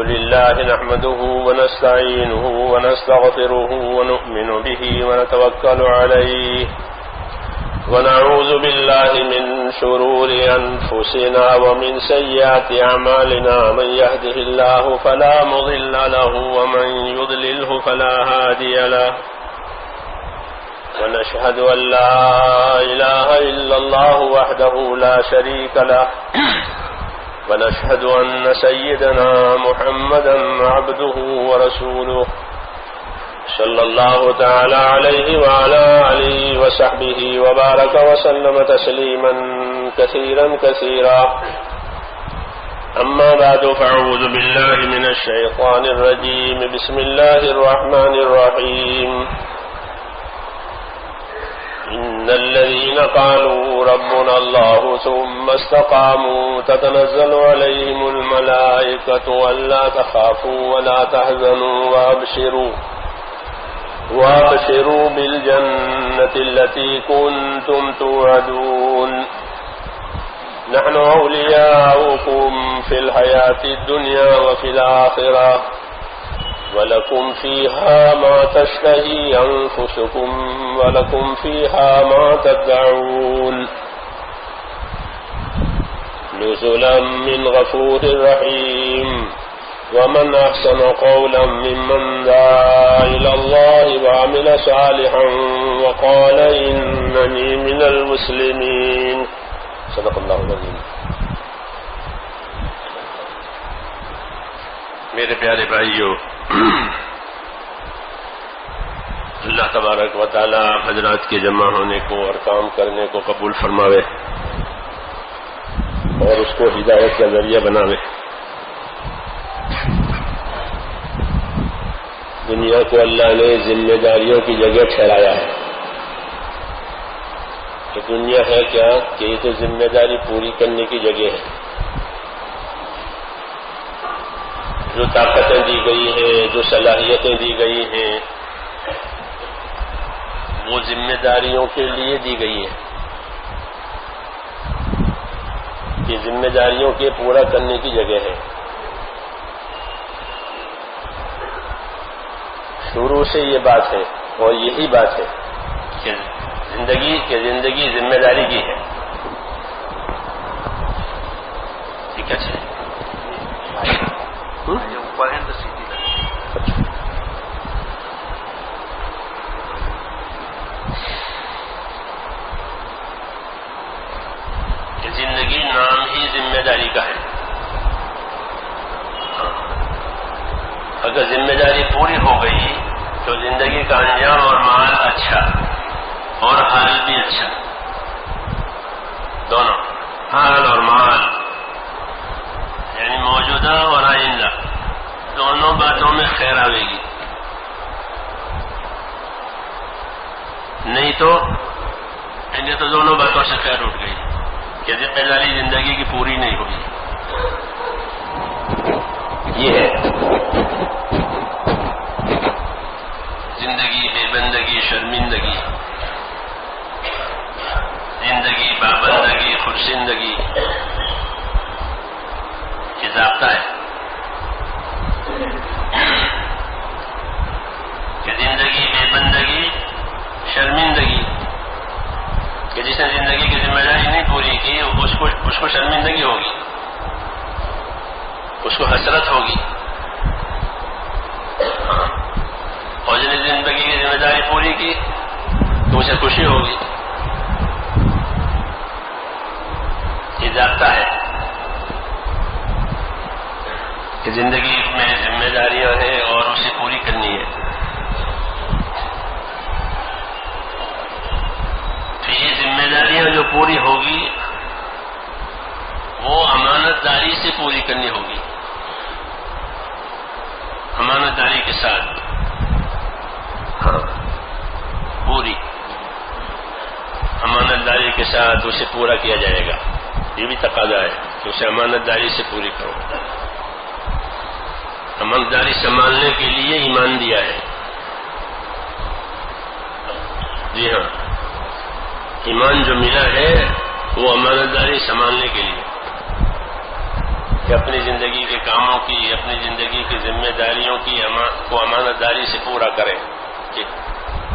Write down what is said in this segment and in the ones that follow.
لله نحمده ونستعينه ونستغفره ونؤمن به ونتوكل عليه ونعوذ بالله من شرور أنفسنا ومن سيئات أعمالنا من يهده الله فلا مضل له ومن يضلله فلا هادي له ونشهد أن لا إله إلا الله وحده لا شريك له ونشهد أن سيدنا محمدا عبده ورسوله صلى الله تعالى عليه وعلى آله وصحبه وبارك وسلم تسليما كثيرا كثيرا أما بعد فأعوذ بالله من الشيطان الرجيم بسم الله الرحمن الرحيم إن الذين قالوا ربنا الله ثم استقاموا تتنزل عليهم الملائكة ألا تخافوا ولا تحزنوا وابشروا بالجنة التي كنتم توعدون نحن أولياؤكم في الحياة الدنيا وفي الآخرة ولكم فيها ما تشتهي أنفسكم ولكم فيها ما تدعون نزلا من غفور رحيم ومن أحسن قولا ممن دعا إلى الله وعمل صالحا وقال إنني من المسلمين صدق الله العظيم. میرے پیارے بھائیو، اللہ تبارک و تعالی حضرات کے جمع ہونے کو اور کام کرنے کو قبول فرماوے اور اس کو ہدایت کا ذریعہ بناوے. دنیا کو اللہ نے ذمہ داریوں کی جگہ ٹھہرایا ہے. تو دنیا ہے کیا کہ یہ تو ذمہ داری پوری کرنے کی جگہ ہے. جو طاقتیں دی گئی ہیں، جو صلاحیتیں دی گئی ہیں، وہ ذمہ داریوں کے لیے دی گئی ہیں. یہ ذمہ داریوں کے پورا کرنے کی جگہ ہے. شروع سے یہ بات ہے اور یہی بات ہے کہ زندگی ذمہ داری کی ہے. ٹھیک ہے کہ زندگی نام ہی ذمہ داری کا ہے. اگر ذمہ داری پوری ہو گئی تو زندگی کا انجام اور مال اچھا اور حال بھی اچھا، دونوں حال اور مال یعنی موجودہ اور آئندہ دونوں باتوں میں خیر آئے گی. نہیں تو دونوں باتوں سے خیر اٹھ گئی کہ ذمہ داری زندگی کی پوری نہیں ہوئی. یہ ہے زندگی بے بندگی، شرمندگی، زندگی پابندگی، خودشندگی. یہ ضابطہ ہے کہ زندگی بے بندگی، شرمندگی، کہ جس نے زندگی کی ذمہ داری نہیں پوری کی اس کو شرمندگی ہوگی، اس کو حسرت ہوگی. اور جس نے زندگی کی ذمہ داری پوری کی تو اسے خوشی ہوگی. یہ ضابطہ ہے کہ زندگی میں ذمہ داریاں ہیں اور اسے پوری کرنی ہے. تو یہ ذمہ داریاں جو پوری ہوگی وہ امانت داری سے پوری کرنی ہوگی. امانت داری کے ساتھ پوری امانت داری کے ساتھ اسے پورا کیا جائے گا. یہ بھی تقاضا ہے کہ اسے امانت داری سے پوری کرو. امانت داری سنبھالنے کے لیے ایمان دیا ہے. جی ہاں، ایمان جو ملا ہے وہ امانت داری سنبھالنے کے لیے. کہ اپنی زندگی کے کاموں کی، اپنی زندگی کی ذمہ داریوں کی کو امانت داری سے پورا کرے.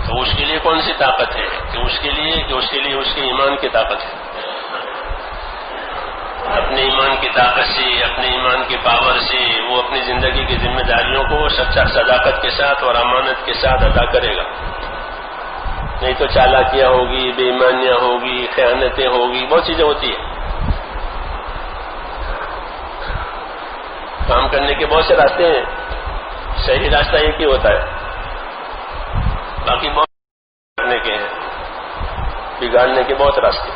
تو اس کے لیے کون سی طاقت ہے؟ کہ اس کے لیے اس کے ایمان کی طاقت ہے. اپنے ایمان کی طاقت سے، اپنے ایمان کی پاور سے وہ اپنی زندگی کی ذمہ داریوں کو سچا صداقت کے ساتھ اور امانت کے ساتھ ادا کرے گا. نہیں تو چالاکیاں ہوگی، بے ایمانیاں ہوگی، خیانتیں ہوگی، بہت چیزیں ہوتی ہیں. کام کرنے کے بہت سے راستے ہیں، صحیح راستہ ایک ہی ہوتا ہے، باقی بہت کرنے کے ہیں، بگاڑنے کے بہت راستے.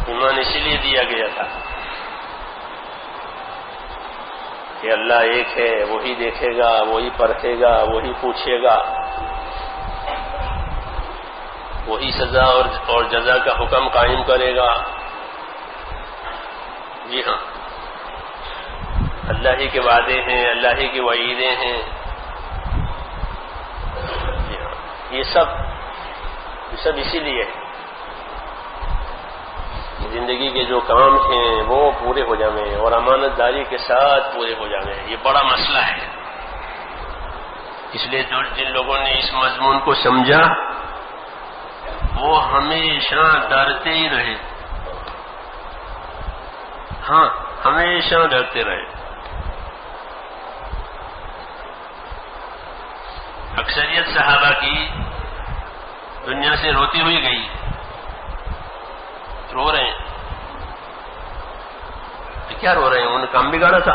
ایمان اسی لیے دیا گیا تھا کہ اللہ ایک ہے، وہی دیکھے گا، وہی پرکھے گا، وہی پوچھے گا، وہی سزا اور جزا کا حکم قائم کرے گا. جی ہاں، اللہ ہی کے وعدے ہیں، اللہ ہی کی وعیدیں ہیں. جی ہاں، یہ سب اسی لیے زندگی کے جو کام ہیں وہ پورے ہو جائیں اور امانت داری کے ساتھ پورے ہو جائیں. یہ بڑا مسئلہ ہے. اس لیے جن لوگوں نے اس مضمون کو سمجھا وہ ہمیشہ ڈرتے ہی رہے. ہاں، ہمیشہ ڈرتے رہے. اکثریت صحابہ کی دنیا سے روتی ہوئی گئی، رو رہے ہیں. تو کیا رو رہے ہیں؟ انہوں نے کام بگاڑا تھا.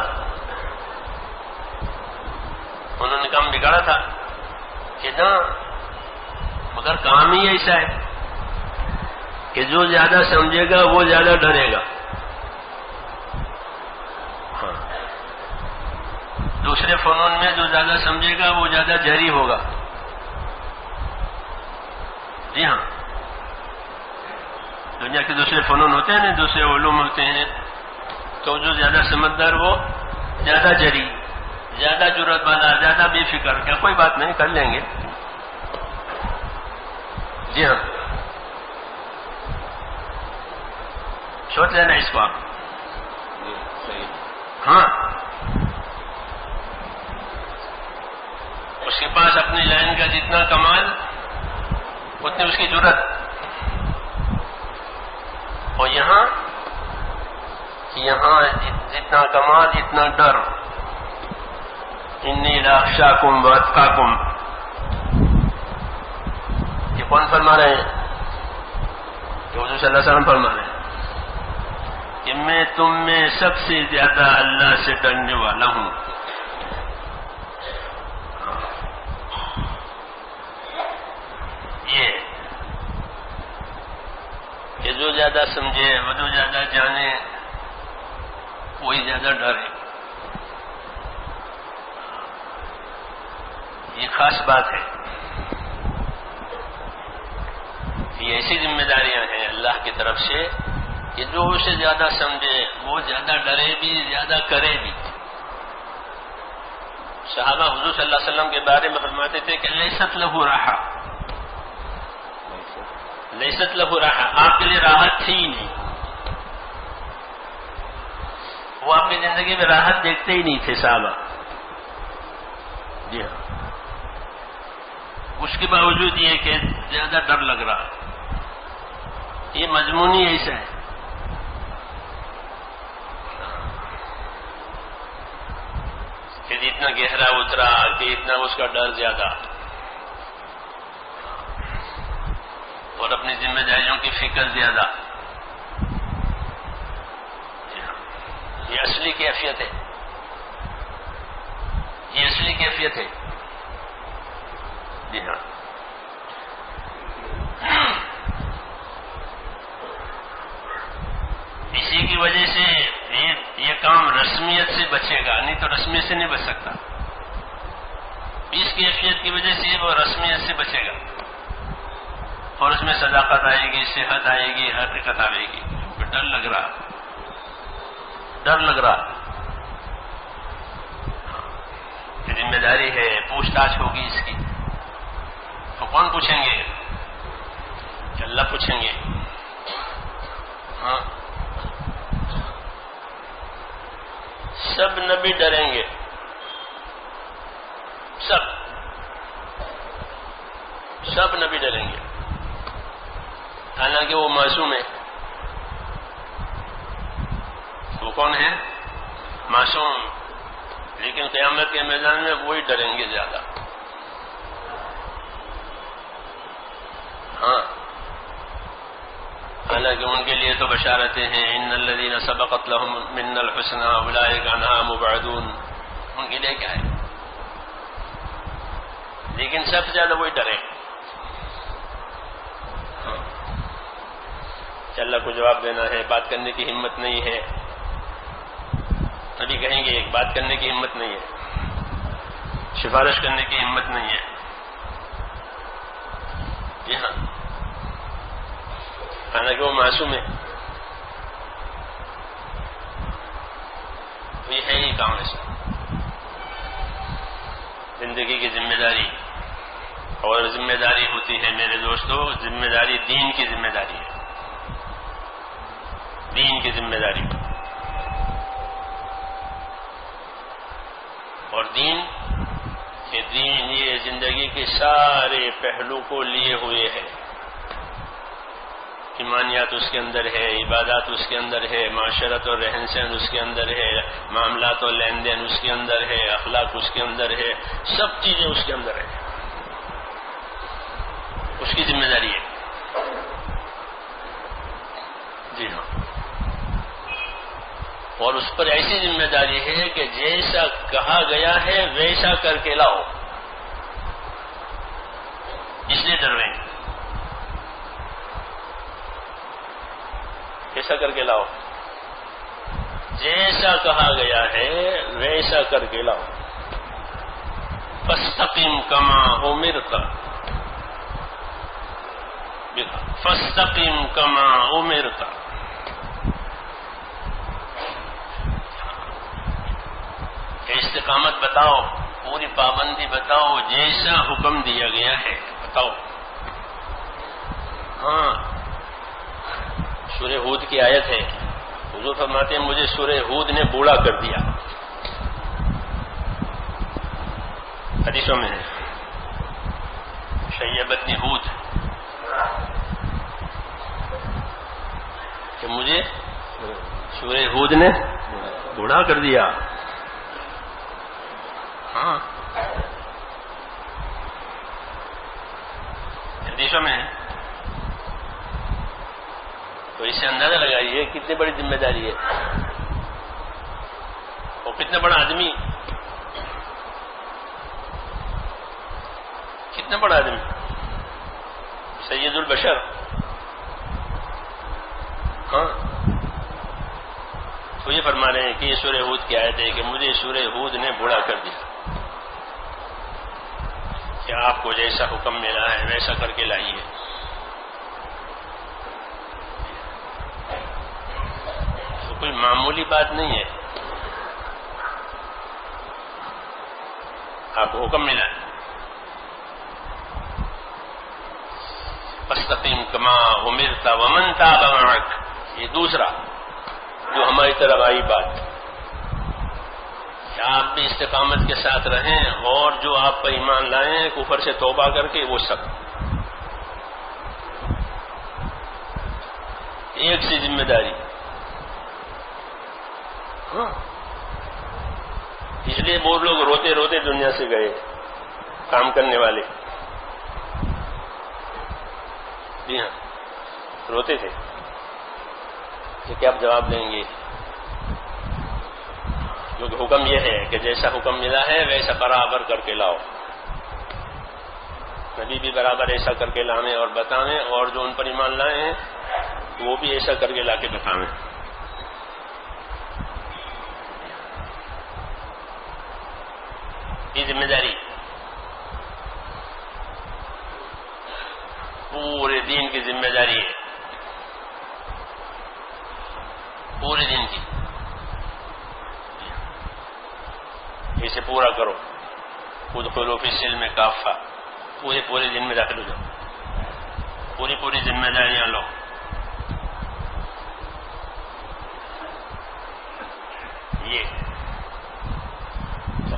انہوں نے کام بگاڑا تھا کہ نہ، مگر کام ہی ایسا ہے کہ جو زیادہ سمجھے گا وہ زیادہ ڈرے گا. ہاں، دوسرے فنون میں جو زیادہ سمجھے گا وہ زیادہ جری ہوگا. جی ہاں، دنیا کے دوسرے فنون ہوتے ہیں نا، دوسرے علوم ہوتے ہیں، تو جو زیادہ سمجھدار وہ زیادہ جری، زیادہ جرأت والا، زیادہ بے فکر. کیا کوئی بات نہیں، کر لیں گے. جی ہاں، سوچ لینا اس کو آپ. ہاں، اس کے پاس اپنی لائن کا جتنا کمال اتنی اس کی جرأت. اور یہاں جتنا کمال اتنا ڈر. انی لاخشاکم واتقاکم. یہ کون فرما رہے ہیں؟ کہ حضور صلی اللہ علیہ وسلم فرما رہے ہیں کہ میں تم میں سب سے زیادہ اللہ سے ڈرنے والا ہوں. یہ کہ جو زیادہ سمجھے، وہ جو زیادہ جانے، وہی زیادہ ڈرے. یہ خاص بات ہے. یہ ایسی ذمہ داریاں ہیں اللہ کی طرف سے کہ جو اسے زیادہ سمجھے وہ زیادہ ڈرے بھی، زیادہ کرے بھی. صحابہ حضور صلی اللہ علیہ وسلم کے بارے میں فرماتے تھے کہ لیست لہ راحہ، لیست لہ راحہ، آپ کے لیے راحت تھی ہی نہیں. وہ اپنی زندگی میں راحت دیکھتے ہی نہیں تھے صحابہ. جی ہاں، اس کے باوجود یہ کہ زیادہ ڈر لگ رہا. یہ مضمون ہی ایسا ہے. کہ جتنا گہرا اترا کہ اتنا اس کا ڈر زیادہ، اور اپنی ذمہ داریوں کی فکر زیادہ. یہ اصلی کیفیت ہے. یہ اصلی کیفیت ہے. جی ہاں، اسی کی وجہ سے یہ کام رسمیت سے بچے گا، نہیں تو رسمیت سے نہیں بچ سکتا. اس کیفیت کی وجہ سے وہ رسمیت سے بچے گا اور اس میں صداقت آئے گی، صحت آئے گی، حقیقت آئے گی. ڈر لگ رہا، ڈر لگ رہا کہ ذمہ داری ہے، پوچھ تاچھ ہوگی اس کی. تو کون پوچھیں گے؟ کہ اللہ پوچھیں گے. ہاں، سب نبی ڈریں گے، سب نبی ڈریں گے، حالانکہ وہ معصوم ہے۔ وہ کون ہے؟ معصوم، لیکن قیامت کے میدان میں وہی ڈریں گے زیادہ۔ ہاں، حالانکہ ان کے لیے تو بشارتیں ہیں، ان الذین سبقت لهم منا الحسنى اولئک عنہا مبعدون، ان کے لیے کیا ہے؟ لیکن سب سے زیادہ وہی ڈرے۔ اللہ کو جواب دینا ہے، بات کرنے کی ہمت نہیں ہے، ابھی کہیں گے ایک بات کرنے کی ہمت نہیں ہے، سفارش کرنے کی ہمت نہیں ہے۔ جی ہاں، حالانکہ وہ معصوم ہے، تو یہ ہے ہی کام ایسا۔ زندگی کی ذمہ داری، اور ذمہ داری ہوتی ہے میرے دوستو، ذمہ داری دین کی ذمہ داری ہے، دین کی ذمہ داری۔ اور دین یہ زندگی کے سارے پہلو کو لیے ہوئے ہے، ایمانیات اس کے اندر ہے، عبادات اس کے اندر ہے، معاشرت اور رہن سہن اس کے اندر ہے، معاملات اور لین دین اس کے اندر ہے، اخلاق اس کے اندر ہے، سب چیزیں اس کے اندر ہے، اس کی ذمہ داری ہے۔ جی ہاں، اور اس پر ایسی ذمہ داری ہے کہ جیسا کہا گیا ہے ویسا کر کے لاؤ، اس لیے ڈرویں، کیسا کر کے لاؤ؟ جیسا کہا گیا ہے ویسا کر کے لاؤ۔ فاستقم کما امرت، فاستقم کما امرت، استقامت بتاؤ، پوری پابندی بتاؤ، جیسا حکم دیا گیا ہے بتاؤ۔ ہاں، سورہ ہود کی آیت ہے، حضور فرماتے ہیں مجھے سورہ ہود نے بوڑھا کر دیا، حدیثوں میں ہے، شیبتنی ہود، کہ مجھے سورہ ہود نے بوڑھا کر دیا۔ ہاں، حدیثوں میں ہے، تو اس سے اندازہ لگائیے کتنی بڑی ذمہ داری ہے، اور کتنا بڑا آدمی، کتنا بڑا آدمی، سید البشر۔ ہاں، تو یہ فرما رہے ہیں کہ یہ سورہ ہود کی آیت ہے کہ مجھے سورہ ہود نے بوڑھا کر دیا، کہ آپ کو جیسا حکم ملا ہے ویسا کر کے لائیے۔ تو کوئی معمولی بات نہیں ہے، آپ کو حکم ملا ہے، فاستقم کما امرت ومن تاب معک، یہ دوسرا جو ہماری طرف آئی بات، کہ آپ بھی استقامت کے ساتھ رہیں، اور جو آپ پر ایمان لائیں کفر سے توبہ کر کے، وہ سب ایک سی ذمہ داری۔ ہاں، اس لیے وہ لوگ روتے روتے دنیا سے گئے، کام کرنے والے، جی ہاں روتے تھے کہ کیا آپ جواب دیں گے، کیونکہ حکم یہ ہے کہ جیسا حکم ملا ہے ویسا برابر کر کے لاؤ، نبی بھی برابر ایسا کر کے لائیں اور بتائیں، اور جو ان پر ایمان لائے ہیں وہ بھی ایسا کر کے لا کے بتائیں۔ یہ ذمہ داری پورے دین کی ذمہ داری ہے، پورے دن کی، اسے پورا کرو، ادخلوا فی السلم کافہ، پورے دن میں داخل ہو جاؤ، پوری ذمہ داریاں لو۔ یہ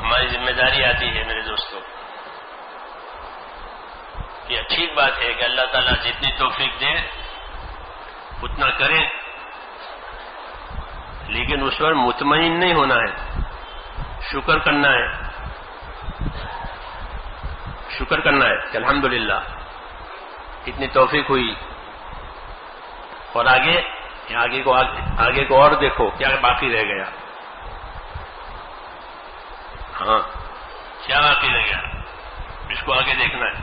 ہماری ذمہ داری آتی ہے میرے دوستوں. یہ اچھی بات ہے کہ اللہ تعالیٰ جتنی توفیق دے اتنا کریں، لیکن اس پر مطمئن نہیں ہونا ہے، شکر کرنا ہے. شکر کرنا ہے کہ الحمدللہ اتنی توفیق ہوئی. اور آگے کو اور دیکھو کیا باقی رہ گیا. ہاں کیا باقی رہ گیا اس کو آگے دیکھنا ہے.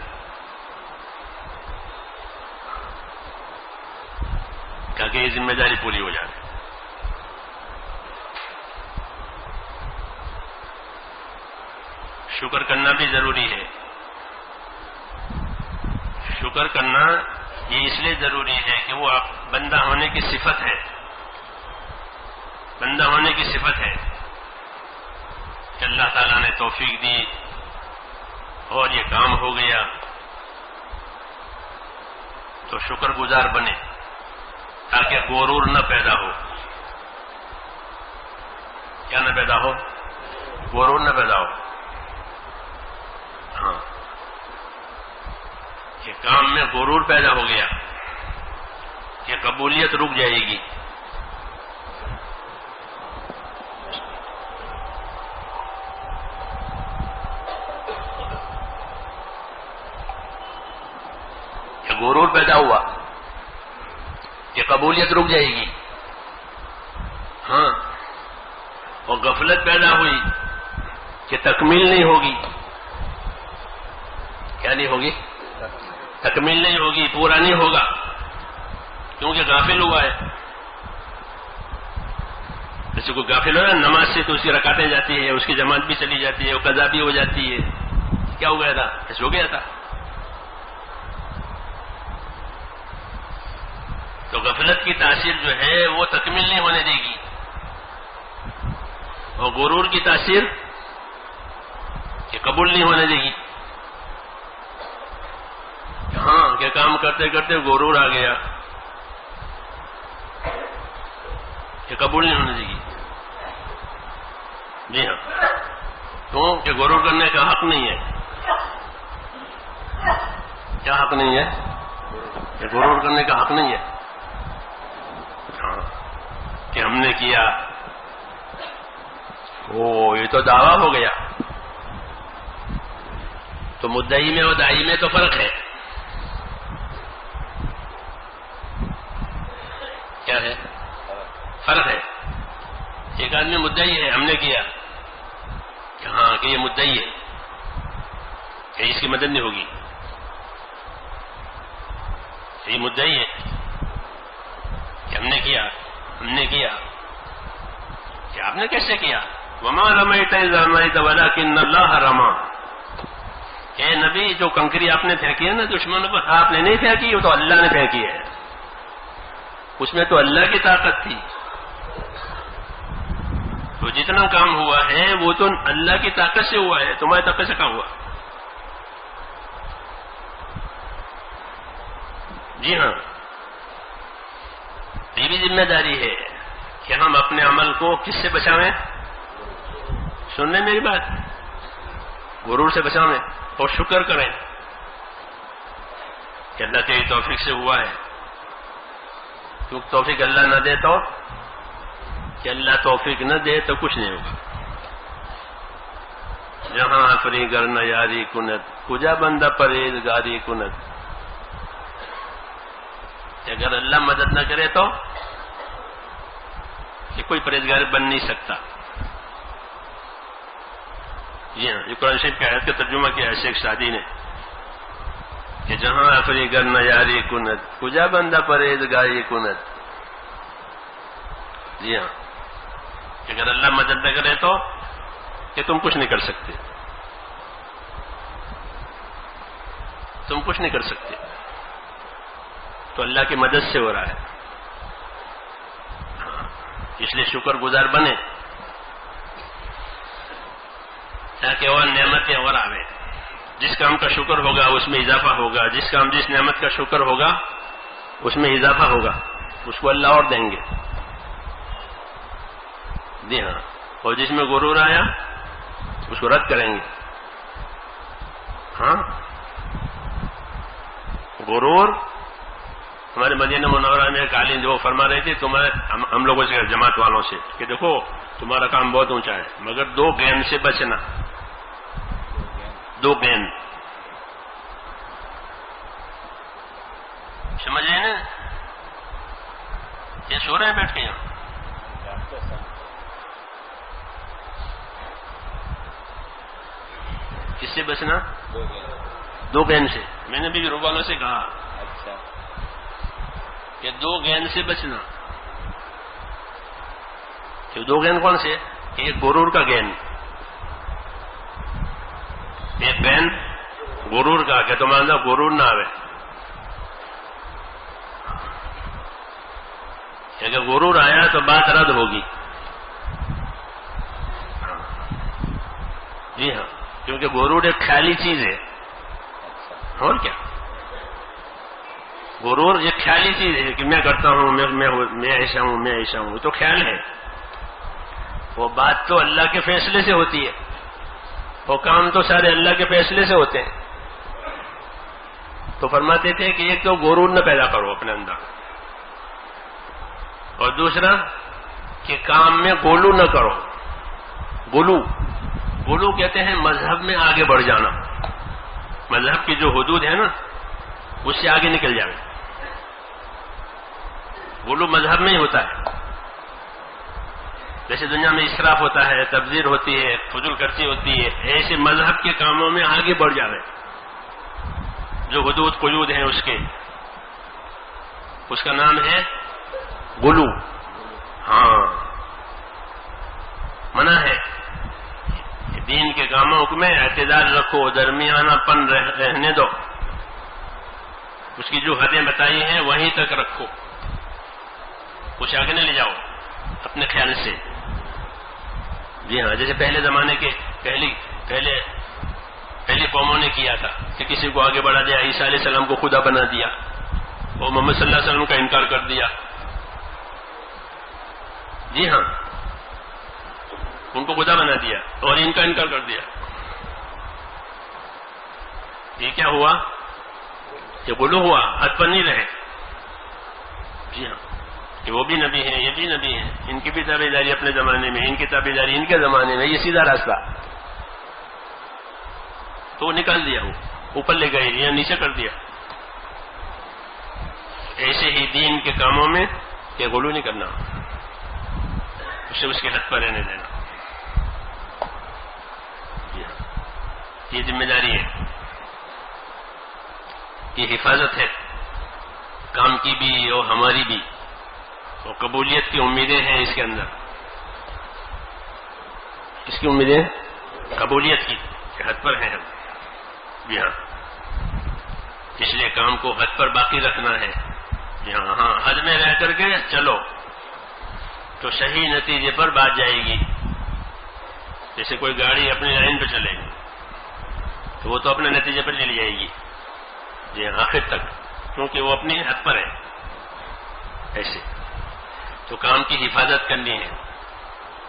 تاکہ یہ ذمہ داری پوری ہو جائے. شکر کرنا بھی ضروری ہے. شکر کرنا یہ اس لیے ضروری ہے کہ وہ بندہ ہونے کی صفت ہے. بندہ ہونے کی صفت ہے کہ اللہ تعالیٰ نے توفیق دی اور یہ کام ہو گیا تو شکر گزار بنے تاکہ غرور نہ پیدا ہو. کیا نہ پیدا ہو؟ غرور نہ پیدا ہو. ہاں کہ کام میں غرور پیدا ہو گیا کہ قبولیت رک جائے گی. کہ غرور پیدا ہوا کہ قبولیت رک جائے گی. ہاں اور غفلت پیدا ہوئی کہ تکمیل نہیں ہوگی. کیا نہیں ہوگی؟ تکمیل نہیں ہوگی، پورا نہیں ہوگا کیونکہ غافل ہوا ہے. جیسے کوئی غافل ہو نا نماز سے تو اس کی رکعتیں جاتی ہے، اس کی جماعت بھی چلی جاتی ہے، وہ قضا بھی ہو جاتی ہے. کیا ہو گیا تھا؟ ایسے ہو گیا تھا. تو غفلت کی تاثیر جو ہے وہ تکمیل نہیں ہونے دے گی، اور غرور کی تاثیر کہ قبول نہیں ہونے دے گی. ہاں کہ کام کرتے کرتے غرور آ گیا کہ قبول نہیں ہونے دے گی. جی ہاں کیوں کہ غرور کرنے کا حق نہیں ہے. کیا حق نہیں ہے؟ کہ غرور کرنے کا حق نہیں ہے. ہاں کہ ہم نے کیا یہ تو دعویٰ ہو گیا. تو مدعی میں اور داعی میں تو فرق ہے. کیا ہے؟ فرق ہے. ایک آدمی مدعی ہے ہم نے کیا کہ ہاں کہ یہ مدعی ہے کہ اس کی مدد نہیں ہوگی. یہ مدعی ہے کہ ہم نے کیا کہ آپ نے کیسے کیا؟ وما رمیت اذ رمیت ولکن اللہ رمی. اے نبی جو کنکری آپ نے پھینکی ہے نا دشمنوں پر، آپ نے نہیں پھینکی، وہ تو اللہ نے پھینکی ہے. اس میں تو اللہ کی طاقت تھی. تو جتنا کام ہوا ہے وہ تو اللہ کی طاقت سے ہوا ہے، تمہاری طاقت سے کام ہوا. جی ہاں یہ بھی ذمہ داری ہے کہ ہم اپنے عمل کو کس سے بچاویں؟ سن لیں میری بات، غرور سے بچاویں اور شکر کریں کہ اللہ کی توفیق سے ہوا ہے. کیونکہ توفیق اللہ نہ دے تو کہ اللہ توفیق نہ دے تو کچھ نہیں ہوگا. جہاں فری گر نہ یاری کنت کجا بندہ پرہیزگاری کنت. اگر اللہ مدد نہ کرے تو کہ کوئی پرہیزگار بن نہیں سکتا. جی ہاں یہ قرآن شریف کی آیت کا ترجمہ کیا ہے شیخ سعدی نے کہ جہاں افری گر نہ یاری کنت کجا بندہ پرہیزگاری کنت. جی ہاں اگر اللہ مدد نہ کرے تو کہ تم کچھ نہیں کر سکتے. تم کچھ نہیں کر سکتے. تو اللہ کی مدد سے ہو رہا ہے. اس لیے شکر گزار بنے تاکہ اور نعمتیں اور آوے. جس کام کا شکر ہوگا اس میں اضافہ ہوگا، جس نعمت کا شکر ہوگا اس میں اضافہ ہوگا، اس کو اللہ اور دیں گے. جی ہاں اور جس میں غرور آیا اس کو رد کریں گے. ہاں غرور. ہمارے مدینہ منورہ میں ایک عالم جو فرما رہے تھے ہم لوگوں سے جماعت والوں سے کہ دیکھو تمہارا کام بہت اونچا ہے مگر 2 گیند سے بچنا. 2 گیند سمجھ رہے نا؟ یہ سو رہے ہیں بیٹھ کے یہاں. کس سے بچنا؟ 2 گیند سے. میں نے بھی گروپ والوں سے کہا کہ 2 گیند سے بچنا. کہ 2 گیند کون سے؟ ایک غرور کا گیند، ایک گیند غرور کا کہ تمہارا اندر غرور نہ آوے. اگر غرور آیا تو بات رد ہوگی. جی ہاں، کیونکہ غرور ایک خیالی چیز ہے. اور کیا؟ غرور ایک خیالی چیز ہے کہ میں کرتا ہوں، میں ایسا ہوں، میں ایسا ہوں. تو خیال ہے. وہ بات تو اللہ کے فیصلے سے ہوتی ہے، وہ کام تو سارے اللہ کے فیصلے سے ہوتے ہیں. تو فرماتے تھے کہ ایک تو غرور نہ پیدا کرو اپنے اندر، اور دوسرا کہ کام میں غلو نہ کرو. غلو کہتے ہیں مذہب میں آگے بڑھ جانا. مذہب کی جو حدود ہے نا اس سے آگے نکل جائے. غلو مذہب میں ہی ہوتا ہے. جیسے دنیا میں اسراف ہوتا ہے، تبذیر ہوتی ہے، فضول خرچی ہوتی ہے، ایسے مذہب کے کاموں میں آگے بڑھ جاوے. جو حدود قیود ہیں اس کا نام ہے غلو. ہاں منع ہے. دین کے کاموں میں اعتدال رکھو، درمیانہ پن رہنے دو. اس کی جو حدیں بتائی ہیں وہیں تک رکھو، کچھ آگے نہ لے جاؤ اپنے خیال سے. جی ہاں، جیسے پہلے زمانے کے پہلی قوموں نے کیا تھا کہ کسی کو آگے بڑھا دیا، عیسیٰ علیہ السلام کو خدا بنا دیا، اور محمد صلی اللہ علیہ وسلم کا انکار کر دیا. جی ہاں، ان کو خدا بنا دیا اور ان کا انکار کر دیا. یہ کیا ہوا؟ یہ غلو ہوا، حد پر نہیں رہے. جی ہاں، کہ وہ بھی نبی ہیں، یہ بھی نبی ہیں، ان کی بھی تابعداری اپنے زمانے میں، ان کی تابعداری ان کے زمانے میں، یہ سیدھا راستہ. تو وہ نکال دیا، وہ اوپر لے گئے یا نیچے کر دیا. ایسے ہی دین کے کاموں میں کہ غلو نہیں کرنا، اسے اس کے حد پر رہنے دینا. یہ ذمہ داری ہے، یہ حفاظت ہے کام کی بھی اور ہماری بھی، اور قبولیت کی امیدیں ہیں اس کے اندر. اس کی امیدیں قبولیت کی حد پر ہیں ہم. جی ہاں، اس لیے کام کو حد پر باقی رکھنا ہے. جی ہاں، ہاں حد میں رہ کر کے چلو تو صحیح نتیجے پر بات جائے گی. جیسے کوئی گاڑی اپنی لائن پہ چلے گی تو وہ تو اپنے نتیجے پر چلی جائے گی. جی ہاں، آخر تک، کیونکہ وہ اپنی حد پر ہے. ایسے تو کام کی حفاظت کرنی ہے،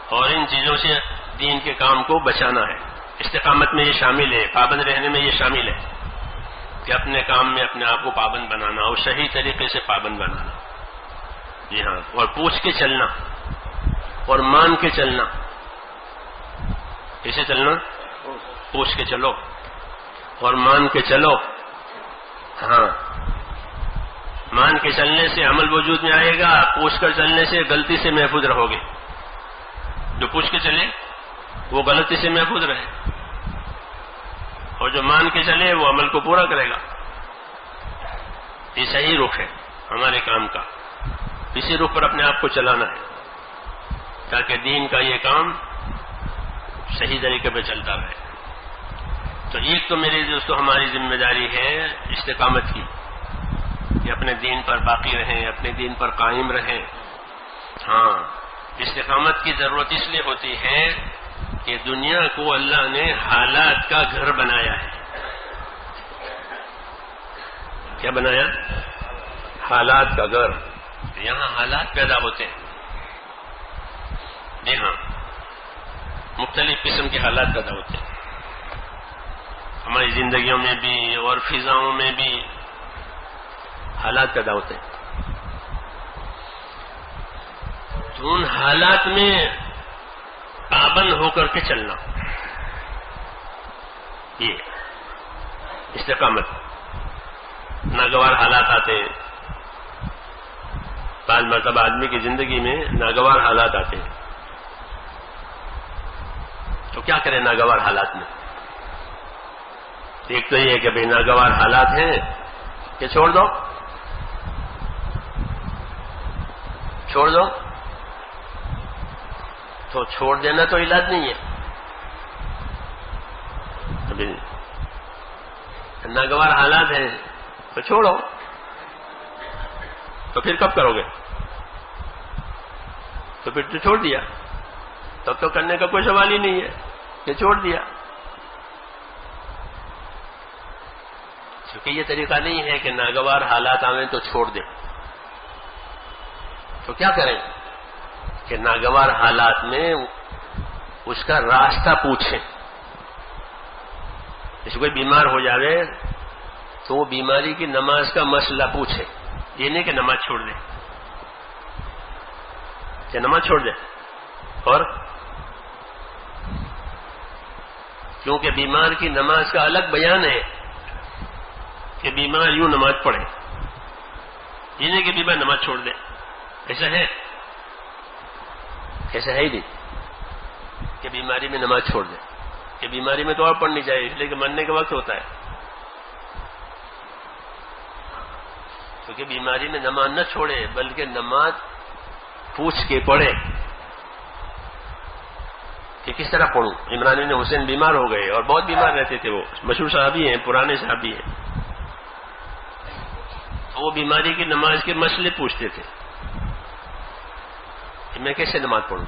اور ان چیزوں سے دین کے کام کو بچانا ہے. استقامت میں یہ شامل ہے، پابند رہنے میں یہ شامل ہے کہ اپنے کام میں اپنے آپ کو پابند بنانا اور صحیح طریقے سے پابند بنانا. جی ہاں، اور پوچھ کے چلنا اور مان کے چلنا. کیسے چلنا؟ پوچھ کے چلو اور مان کے چلو. ہاں، مان کے چلنے سے عمل وجود میں آئے گا، پوچھ کر چلنے سے غلطی سے محفوظ رہو گے. جو پوچھ کے چلے وہ غلطی سے محفوظ رہے، اور جو مان کے چلے وہ عمل کو پورا کرے گا. یہ صحیح رخ ہے ہمارے کام کا. اسی رخ پر اپنے آپ کو چلانا ہے تاکہ دین کا یہ کام صحیح طریقے پہ چلتا رہے. تو ایک تو میرے دوستو ہماری ذمہ داری ہے استقامت کی، کہ اپنے دین پر باقی رہیں، اپنے دین پر قائم رہیں. ہاں، استقامت کی ضرورت اس لیے ہوتی ہے کہ دنیا کو اللہ نے حالات کا گھر بنایا ہے. کیا بنایا؟ حالات کا گھر. یہاں حالات پیدا ہوتے ہیں. جی ہاں، مختلف قسم کے حالات پیدا ہوتے ہیں ہماری زندگیوں میں بھی اور فضاؤں میں بھی حالات پیدا ہوتے ہیں. تو ان حالات میں پابند ہو کر کے چلنا، یہ استقامت. ناگوار حالات آتے ہیں، بعض مرتبہ آدمی کی زندگی میں ناگوار حالات آتے ہیں، تو کیا کرے ناگوار حالات میں؟ ایک تو یہ ہے کہ بھئی ناگوار حالات ہیں کہ چھوڑ دو، چھوڑ دو. تو چھوڑ دینا تو علاج نہیں ہے. ابھی ناگوار حالات ہیں تو چھوڑو. تو پھر کب کرو گے؟ تو پھر تو چھوڑ دیا، تب تو کرنے کا کوئی سوال ہی نہیں ہے کہ چھوڑ دیا. کیونکہ یہ طریقہ نہیں ہے کہ ناگوار حالات آئیں تو چھوڑ دیں. تو کیا کریں کہ ناگوار حالات میں اس کا راستہ پوچھیں. جیسے کوئی بیمار ہو جاوے تو وہ بیماری کی نماز کا مسئلہ پوچھے، یہ نہیں کہ نماز چھوڑ دے، کہ نماز چھوڑ دے. اور کیونکہ بیمار کی نماز کا الگ بیان ہے کہ بیمار یوں نماز پڑھے، یہ نہیں کہ بیمار نماز چھوڑ دے. ایسا ہے؟ ایسا ہے ہی نہیں کہ بیماری میں نماز چھوڑ دے. کہ بیماری میں تو اور پڑھنی چاہیے، اس لیے کہ مرنے کا وقت ہوتا ہے. کیونکہ بیماری میں نماز نہ چھوڑے بلکہ نماز پوچھ کے پڑھے کہ کس طرح پڑھوں. عمران بن حسین بیمار ہو گئے اور بہت بیمار رہتے تھے، وہ مشہور صحابی ہیں، پرانے صحابی ہیں. تو وہ بیماری کی نماز کے مسئلے پوچھتے تھے کہ میں کیسے نماز پڑھوں.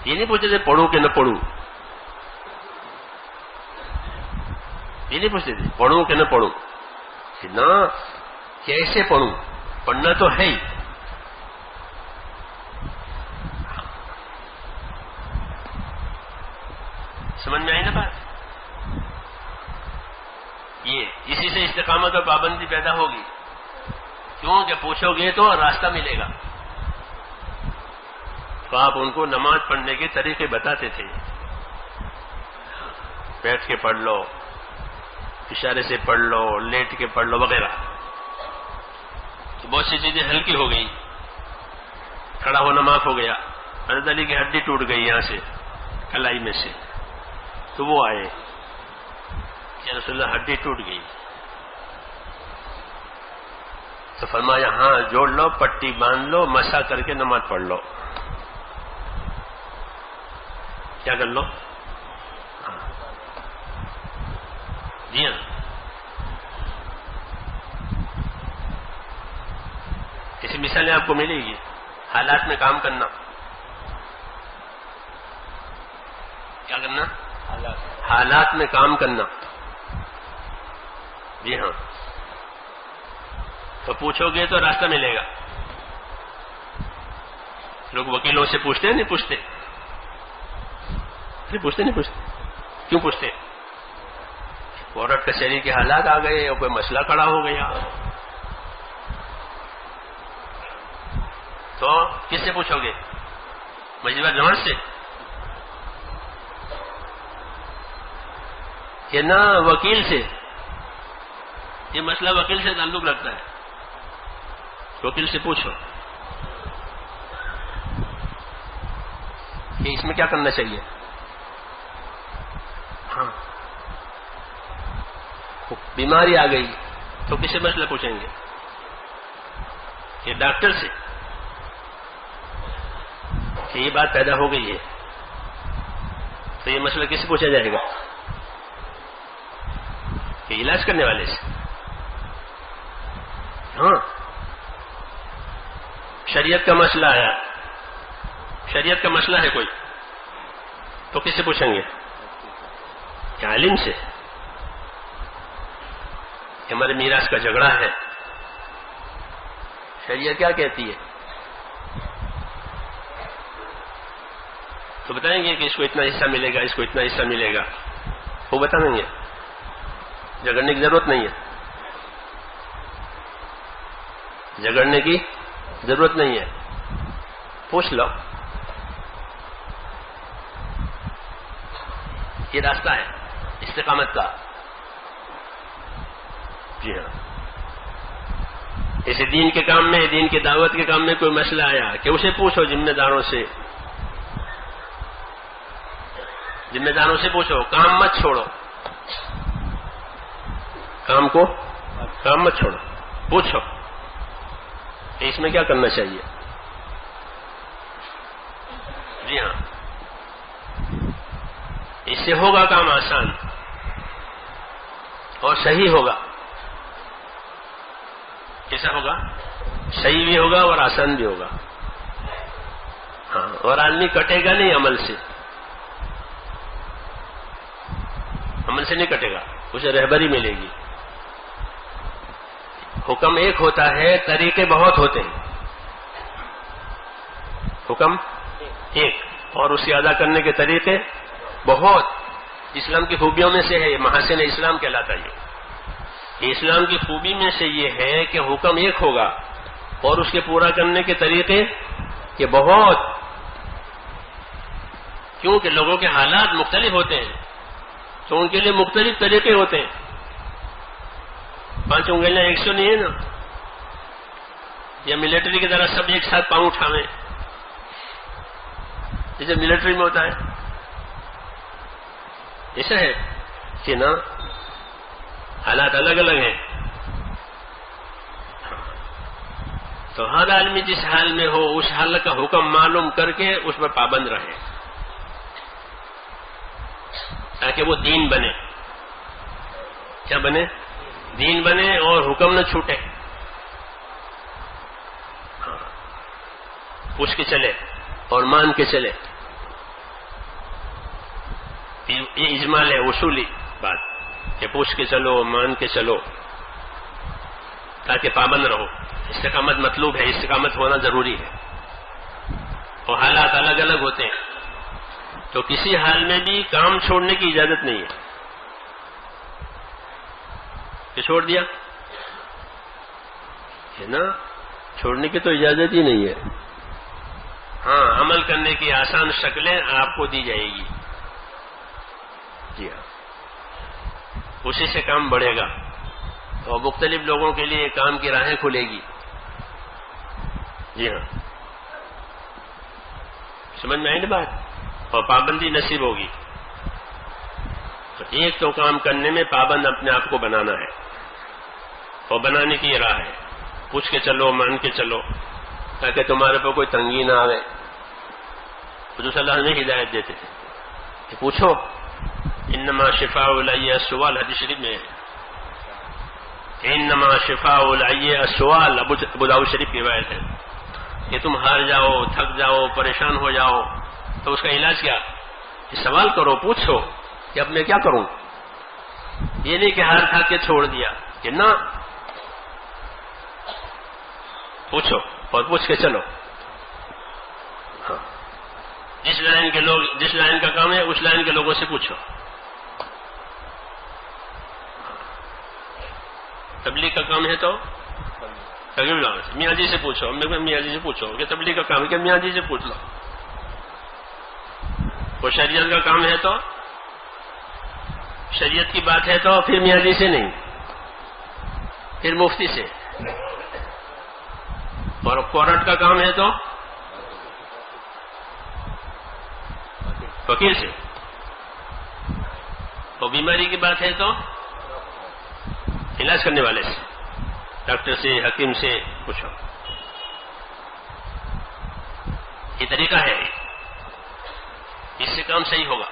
یہ نہیں پوچھتے تھے پڑھوں کہ نہ پڑھوں، یہ نہیں پوچھتے تھے پڑھوں کہ نہ پڑھوں، نہ کیسے پڑھوں. پڑھنا تو ہے ہی. سمجھ میں آئی نا بات؟ یہ اسی سے استقامت اور پابندی پیدا ہوگی. کیوں کہ پوچھو گے تو راستہ ملے گا. تو آپ ان کو نماز پڑھنے کے طریقے بتاتے تھے، بیٹھ کے پڑھ لو، اشارے سے پڑھ لو، لیٹ کے پڑھ لو وغیرہ. تو بہت سی چیزیں ہلکی ہو گئی. کھڑا ہونا معاف ہو گیا. حضرت علی کی ہڈی ٹوٹ گئی یہاں سے کلائی میں سے، تو وہ آئے کہ رسول اللہ ہڈی ٹوٹ گئی. تو فرمایا ہاں جوڑ لو، پٹی باندھ لو، مسح کر کے نماز پڑھ لو. کیا کر لو؟ جی ہاں. ایسی مثالیں آپ کو ملے گی. حالات میں کام کرنا. کیا کرنا؟ حالات میں کام کرنا. جی ہاں. تو پوچھو گے تو راستہ ملے گا. لوگ وکیلوں سے پوچھتے ہیں نہیں پوچھتے؟ نہیں پوچھتے. کیوں پوچھتے؟ کورٹ کچہری کے حالات آ گئے اور کوئی مسئلہ کھڑا ہو گیا تو کس سے پوچھو گے؟ مجبور جماعت سے کہ نہ وکیل سے؟ یہ مسئلہ وکیل سے تعلق رکھتا ہے. وکیل سے پوچھو کہ اس میں کیا کرنا چاہیے. ہاں بیماری آ گئی تو کس سے مسئلہ پوچھیں گے؟ کہ ڈاکٹر سے کہ یہ بات پیدا ہو گئی ہے تو یہ مسئلہ کس سے پوچھا جائے گا؟ کہ علاج کرنے والے سے. ہاں شریعت کا مسئلہ آیا، شریعت کا مسئلہ ہے کوئی تو کس سے پوچھیں گے؟ کہ عالم سے کہ ہمارے میراث کا جھگڑا ہے، شریعت کیا کہتی ہے؟ تو بتائیں گے کہ اس کو اتنا حصہ ملے گا، اس کو اتنا حصہ ملے گا، وہ بتا دیں گے، جھگڑنے کی ضرورت نہیں ہے، جھگڑنے کی ضرورت نہیں ہے، پوچھ لو، یہ راستہ ہے استقامت کا. جی ہاں، اسے دین کے کام میں، دین کی دعوت کے کام میں کوئی مسئلہ آیا کہ اسے پوچھو، ذمہ داروں سے پوچھو، کام مت چھوڑو، کام مت چھوڑو، پوچھو کہ اس میں کیا کرنا چاہیے. جی ہاں، اس سے ہوگا کام آسان اور صحیح ہوگا. کیسا ہوگا؟ صحیح بھی ہوگا اور آسان بھی ہوگا. ہاں، اور آدمی کٹے گا نہیں عمل سے نہیں کٹے گا، اسے رہبری ملے گی. حکم ایک ہوتا ہے، طریقے بہت ہوتے ہیں. حکم ایک اور اسے ادا کرنے کے طریقے بہت. اسلام کی خوبیوں میں سے ہے، یہ محاسن اسلام کہلاتا ہے. یہ اسلام کی خوبی میں سے یہ ہے کہ حکم ایک ہوگا اور اس کے پورا کرنے کے طریقے یہ بہت. کیونکہ لوگوں کے حالات مختلف ہوتے ہیں تو ان کے لیے مختلف طریقے ہوتے ہیں. 5 انگلیاں 100 نہیں ہے نا، یا ملٹری کی طرح سب ایک ساتھ پاؤں اٹھاویں جیسے ملٹری میں ہوتا ہے. ایسا ہے کہ نا حالات الگ الگ ہیں. تو ہر آدمی جس حال میں ہو اس حال کا حکم معلوم کر کے اس پر پابند رہے تاکہ وہ دین بنے. کیا بنے؟ دین بنے اور حکم نہ چھوٹے. پوچھ کے چلے اور مان کے چلے. یہ اجمال ہے، اصولی بات کہ پوچھ کے چلو، مان کے چلو تاکہ پابند رہو. استقامت مطلوب ہے، استقامت ہونا ضروری ہے. اور حالات الگ الگ ہوتے ہیں تو کسی حال میں بھی کام چھوڑنے کی اجازت نہیں ہے کہ چھوڑ دیا ہے نا، چھوڑنے کی تو اجازت ہی نہیں ہے. ہاں، عمل کرنے کی آسان شکلیں آپ کو دی جائے گی. جی ہاں، اسی سے کام بڑھے گا اور مختلف لوگوں کے لیے کام کی راہیں کھلے گی. جی ہاں، سمجھ میں آئی نا بات. اور پابندی نصیب ہوگی. تو ایک تو کام کرنے میں پابند اپنے آپ کو بنانا ہے اور بنانے کی یہ راہ ہے. پوچھ کے چلو، مان کے چلو تاکہ تمہارے پہ کوئی تنگی نہ آئے. حضور صلی اللہ علیہ وسلم ہدایت دیتے تھے کہ پوچھو، انما شفاء العی السؤال، حدیث شریف میں ہے انما شفاء العی السؤال، ابو داؤد شریف کی روایت ہے کہ تم ہار جاؤ، تھک جاؤ، پریشان ہو جاؤ تو اس کا علاج کیا؟ سوال کرو، پوچھو کہ اب میں کیا کروں. یہ نہیں کہ ہار کھا کے چھوڑ دیا، کہ نہ، پوچھو اور پوچھ کے چلو. ہاں، جس لائن کا کام ہے اس لائن کے لوگوں سے پوچھو. تبلیغ کا کام ہے تو میاں جی سے پوچھو. میاں جی سے پوچھو کہ تبلیغ کا کام ہے کہ میاں جی سے پوچھ لو. وہ شریعت کا کام ہے تو شریعت کی بات ہے تو پھر میاں جی سے نہیں، پھر مفتی سے. اور کورٹ کا کام ہے تو وکیل سے. اور بیماری کی بات ہے تو علاج کرنے والے سے، ڈاکٹر سے، حکیم سے پوچھو. یہ طریقہ ہے، اس سے کام صحیح ہوگا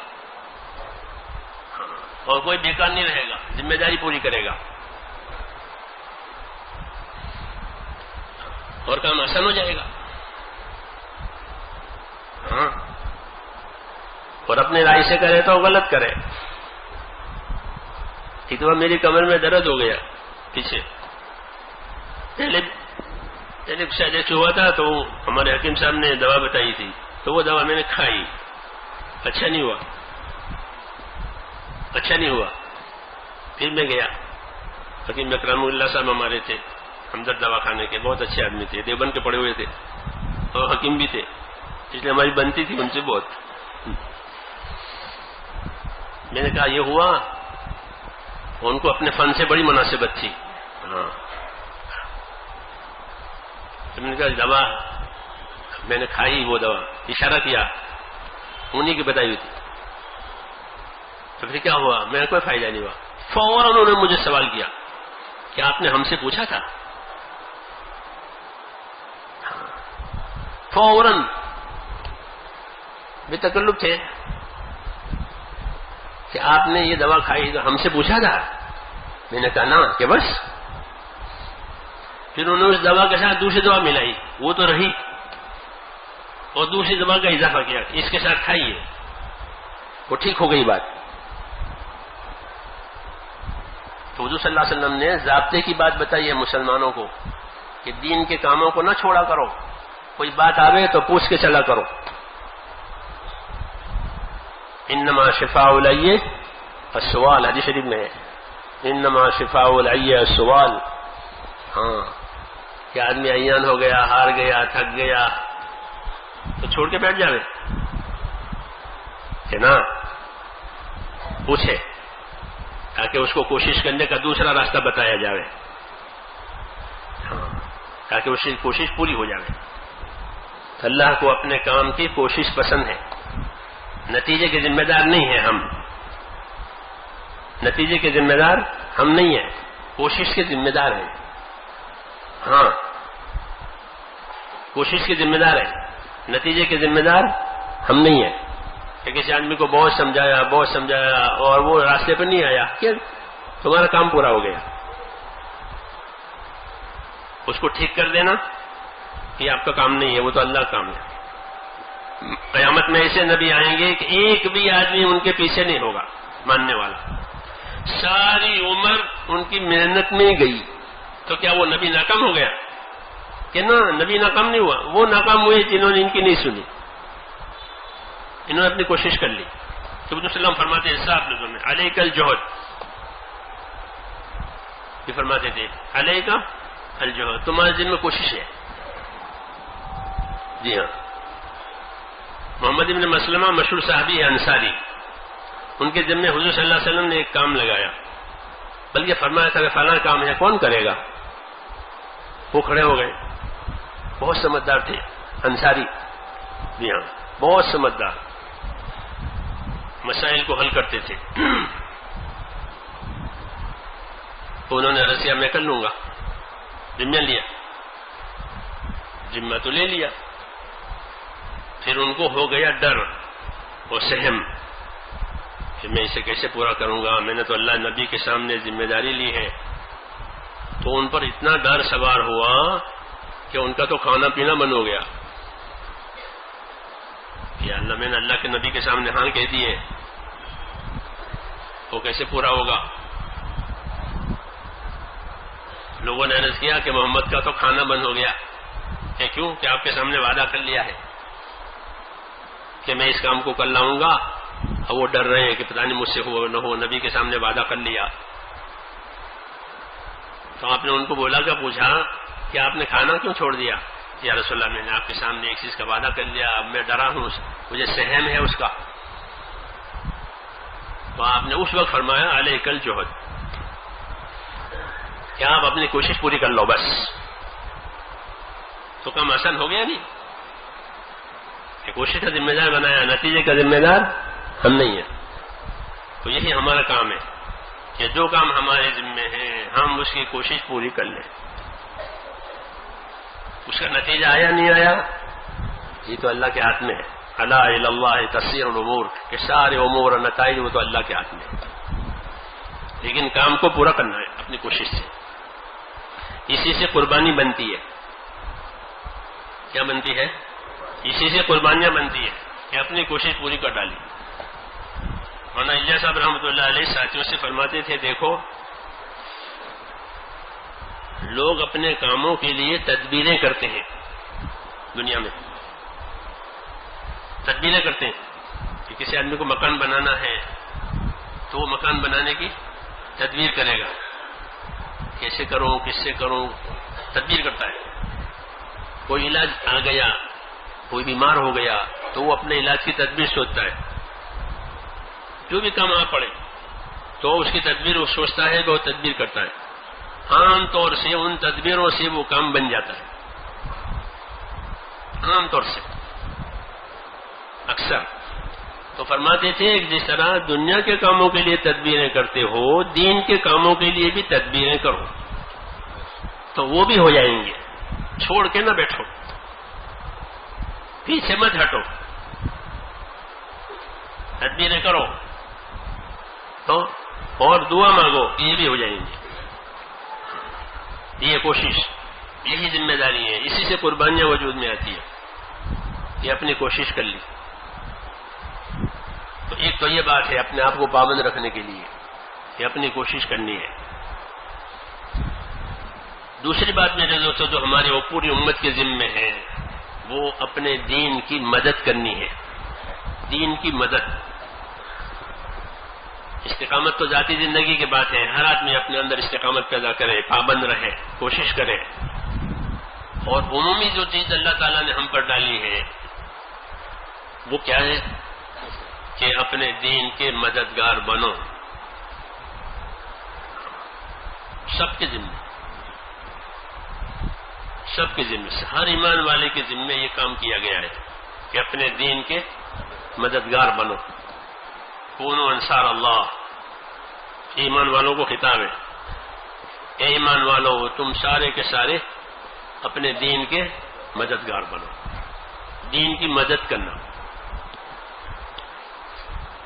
اور کوئی بیکار نہیں رہے گا، ذمہ داری پوری کرے گا اور کام آسان ہو جائے گا. ہاں، اور اپنے رائے سے کرے تو غلط کرے. ایک دفعہ میری کمر میں درد ہو گیا پیچھے، پہلے شاید ایسے ہوا تھا تو ہمارے حکیم صاحب نے دوا بتائی تھی تو وہ دوا میں نے کھائی اچھا نہیں ہوا، اچھا نہیں ہوا. پھر میں گیا. حکیم اکرام اللہ صاحب ہمارے تھے ہمدرد دواخانے کے، بہت اچھے آدمی تھے، دیوبند کے پڑھے ہوئے تھے اور حکیم بھی تھے، اس لیے ہماری بنتی تھی ان سے بہت. میں نے کہا یہ ہوا، ان کو اپنے فن سے بڑی مناسبت تھی. ہاں تو میں نے کہا دوا میں نے کھائی، وہ دوا اشارہ کیا انہیں کی بتائی ہوئی تھی. تو پھر کیا ہوا؟ میرا کوئی فائدہ نہیں ہوا. فوراً انہوں نے مجھے سوال کیا کہ آپ نے ہم سے پوچھا تھا؟ فوراً بے تکلف تھے کہ آپ نے یہ دوا کھائی تو ہم سے پوچھا تھا؟ میں نے کہا نا، کہ بس. پھر انہوں نے اس دوا کے ساتھ دوسری دوا ملائی، وہ تو رہی، اور دوسری دوا کا اضافہ کیا، اس کے ساتھ کھائیے، وہ ٹھیک ہو گئی بات. تو حضور صلی اللہ علیہ وسلم نے ضابطے کی بات بتائی ہے مسلمانوں کو کہ دین کے کاموں کو نہ چھوڑا کرو، کوئی بات آوے تو پوچھ کے چلا کرو. انما شفاء العی السوال، حدیث شریف میں ہے انما شفاء العی السوال. ہاں کہ آدمی عیان ہو گیا، ہار گیا، تھک گیا تو چھوڑ کے بیٹھ جاوے کہ نا، پوچھے تاکہ اس کو کوشش کرنے کا دوسرا راستہ بتایا جاوے. ہاں تاکہ اس کی کوشش پوری ہو جاوے. اللہ کو اپنے کام کی کوشش پسند ہے، نتیجے کے ذمہ دار نہیں ہیں ہم، نتیجے کے ذمہ دار ہم نہیں ہیں، کوشش کے ذمہ دار ہیں. ہاں کوشش کے ذمہ دار ہیں، نتیجے کے ذمہ دار ہم نہیں ہیں. کہ کسی آدمی کو بہت سمجھایا اور وہ راستے پہ نہیں آیا، کہ تمہارا کام پورا ہو گیا. اس کو ٹھیک کر دینا یہ آپ کا کام نہیں ہے، وہ تو اللہ کا کام ہے. قیامت میں ایسے نبی آئیں گے کہ ایک بھی آدمی ان کے پیچھے نہیں ہوگا ماننے والا، ساری عمر ان کی محنت میں گئی. تو کیا وہ نبی ناکام ہو گیا؟ کہ نہ، نبی ناکام نہیں ہوا، وہ ناکام ہوئے جنہوں نے ان کی نہیں سنی، انہوں نے اپنی کوشش کر لی. تو رسول اللہ فرماتے ہیں صاحب لوگوں میں علیک الجہد، یہ فرماتے تھے علیک الجہد، تمہارے دل میں کوشش ہے. جی ہاں، محمد ابن مسلمہ مشہور صحابی ہے انصاری، ان کے ذمہ حضور صلی اللہ علیہ وسلم نے ایک کام لگایا، بلکہ فرمایا تھا کہ فلاں کام ہے، کون کرے گا؟ وہ کھڑے ہو گئے. بہت سمجھدار تھے انصاری. جی ہاں بہت سمجھدار، مسائل کو حل کرتے تھے. تو انہوں نے رضیا میں کر لوں گا، ذمہ لیا، ذمہ تو لے لیا. پھر ان کو ہو گیا ڈر اور سہم کہ میں اسے کیسے پورا کروں گا، میں نے تو اللہ نبی کے سامنے ذمہ داری لی ہے. تو ان پر اتنا ڈر سوار ہوا کہ ان کا تو کھانا پینا بند ہو گیا. یا اللہ، میں نے اللہ کے نبی کے سامنے ہاں کہہ دیے، وہ کیسے پورا ہوگا؟ لوگوں نے عرض کیا کہ محمد کا تو کھانا بند ہو گیا. کہ کیوں؟ کہ آپ کے سامنے وعدہ کر لیا ہے کہ میں اس کام کو کر لاؤں گا، اور وہ ڈر رہے ہیں کہ پتہ نہیں مجھ سے ہو نہ ہو، نبی کے سامنے وعدہ کر لیا. تو آپ نے ان کو بولا کہ پوچھا کہ آپ نے کھانا کیوں چھوڑ دیا؟ یا رسول اللہ، میں نے آپ کے سامنے ایک چیز کا وعدہ کر لیا، اب میں ڈرا ہوں، مجھے سہم ہے اس کا. تو آپ نے اس وقت فرمایا علیک الجہد، کہ آپ اپنی کوشش پوری کر لو بس. تو کام آسان ہو گیا نہیں کہ کوشش کا ذمہ دار بنایا، نتیجے کا ذمہ دار ہم نہیں ہیں. تو یہی ہمارا کام ہے کہ جو کام ہمارے ذمے ہیں ہم اس کی کوشش پوری کر لیں. اس کا نتیجہ آیا نہیں آیا یہ تو اللہ کے ہاتھ میں ہے. الا الی اللہ تسیر الامور، کہ سارے امور اور نتائج وہ تو اللہ کے ہاتھ میں ہے. لیکن کام کو پورا کرنا ہے اپنی کوشش سے. اسی سے قربانی بنتی ہے. کیا بنتی ہے؟ اسی سے قربانیاں بنتی ہے کہ اپنی کوشش پوری کر ڈالی. مولانا الیاس صاحب رحمۃ اللہ علیہ ساتھیوں سے فرماتے تھے دیکھو لوگ اپنے کاموں کے لیے تدبیریں کرتے ہیں، دنیا میں تدبیریں کرتے ہیں کہ کسی آدمی کو مکان بنانا ہے تو وہ مکان بنانے کی تدبیر کرے گا، کیسے کروں، کس سے کروں، تدبیر کرتا ہے۔ کوئی علاج آ گیا، کوئی بیمار ہو گیا تو وہ اپنے علاج کی تدبیر سوچتا ہے، جو بھی کام آ پڑے تو اس کی تدبیر وہ سوچتا ہے کہ وہ تدبیر کرتا ہے۔ عام طور سے ان تدبیروں سے وہ کام بن جاتا ہے، عام طور سے، اکثر۔ تو فرماتے تھے کہ جس طرح دنیا کے کاموں کے لیے تدبیریں کرتے ہو، دین کے کاموں کے لیے بھی تدبیریں کرو تو وہ بھی ہو جائیں گے۔ چھوڑ کے نہ بیٹھو، پیچھے مت ہٹو، تدبیریں کرو تو اور دعا مانگو، یہ بھی ہو جائیں گے۔ یہ کوشش، یہی ذمہ داری ہے، اسی سے قربانیاں وجود میں آتی ہیں۔ یہ اپنی کوشش کر لی تو ایک تو یہ بات ہے اپنے آپ کو پابند رکھنے کے لیے، یہ اپنی کوشش کرنی ہے۔ دوسری بات میرے دوستوں جو ہمارے وہ پوری امت کے ذمے ہے، وہ اپنے دین کی مدد کرنی ہے، دین کی مدد۔ استقامت تو ذاتی زندگی کی بات ہے، ہر آدمی اپنے اندر استقامت پیدا کرے، پابند رہے، کوشش کرے۔ اور عمومی جو چیز اللہ تعالیٰ نے ہم پر ڈالی ہے وہ کیا ہے کہ اپنے دین کے مددگار بنو، سب کے ذمے، سب کے ذمے سے، ہر ایمان والے کے ذمے یہ کام کیا گیا ہے کہ اپنے دین کے مددگار بنو۔ کونوا انصار اللہ، ایمان والوں کو خطاب ہے، اے ایمان والوں تم سارے کے سارے اپنے دین کے مددگار بنو، دین کی مدد کرنا۔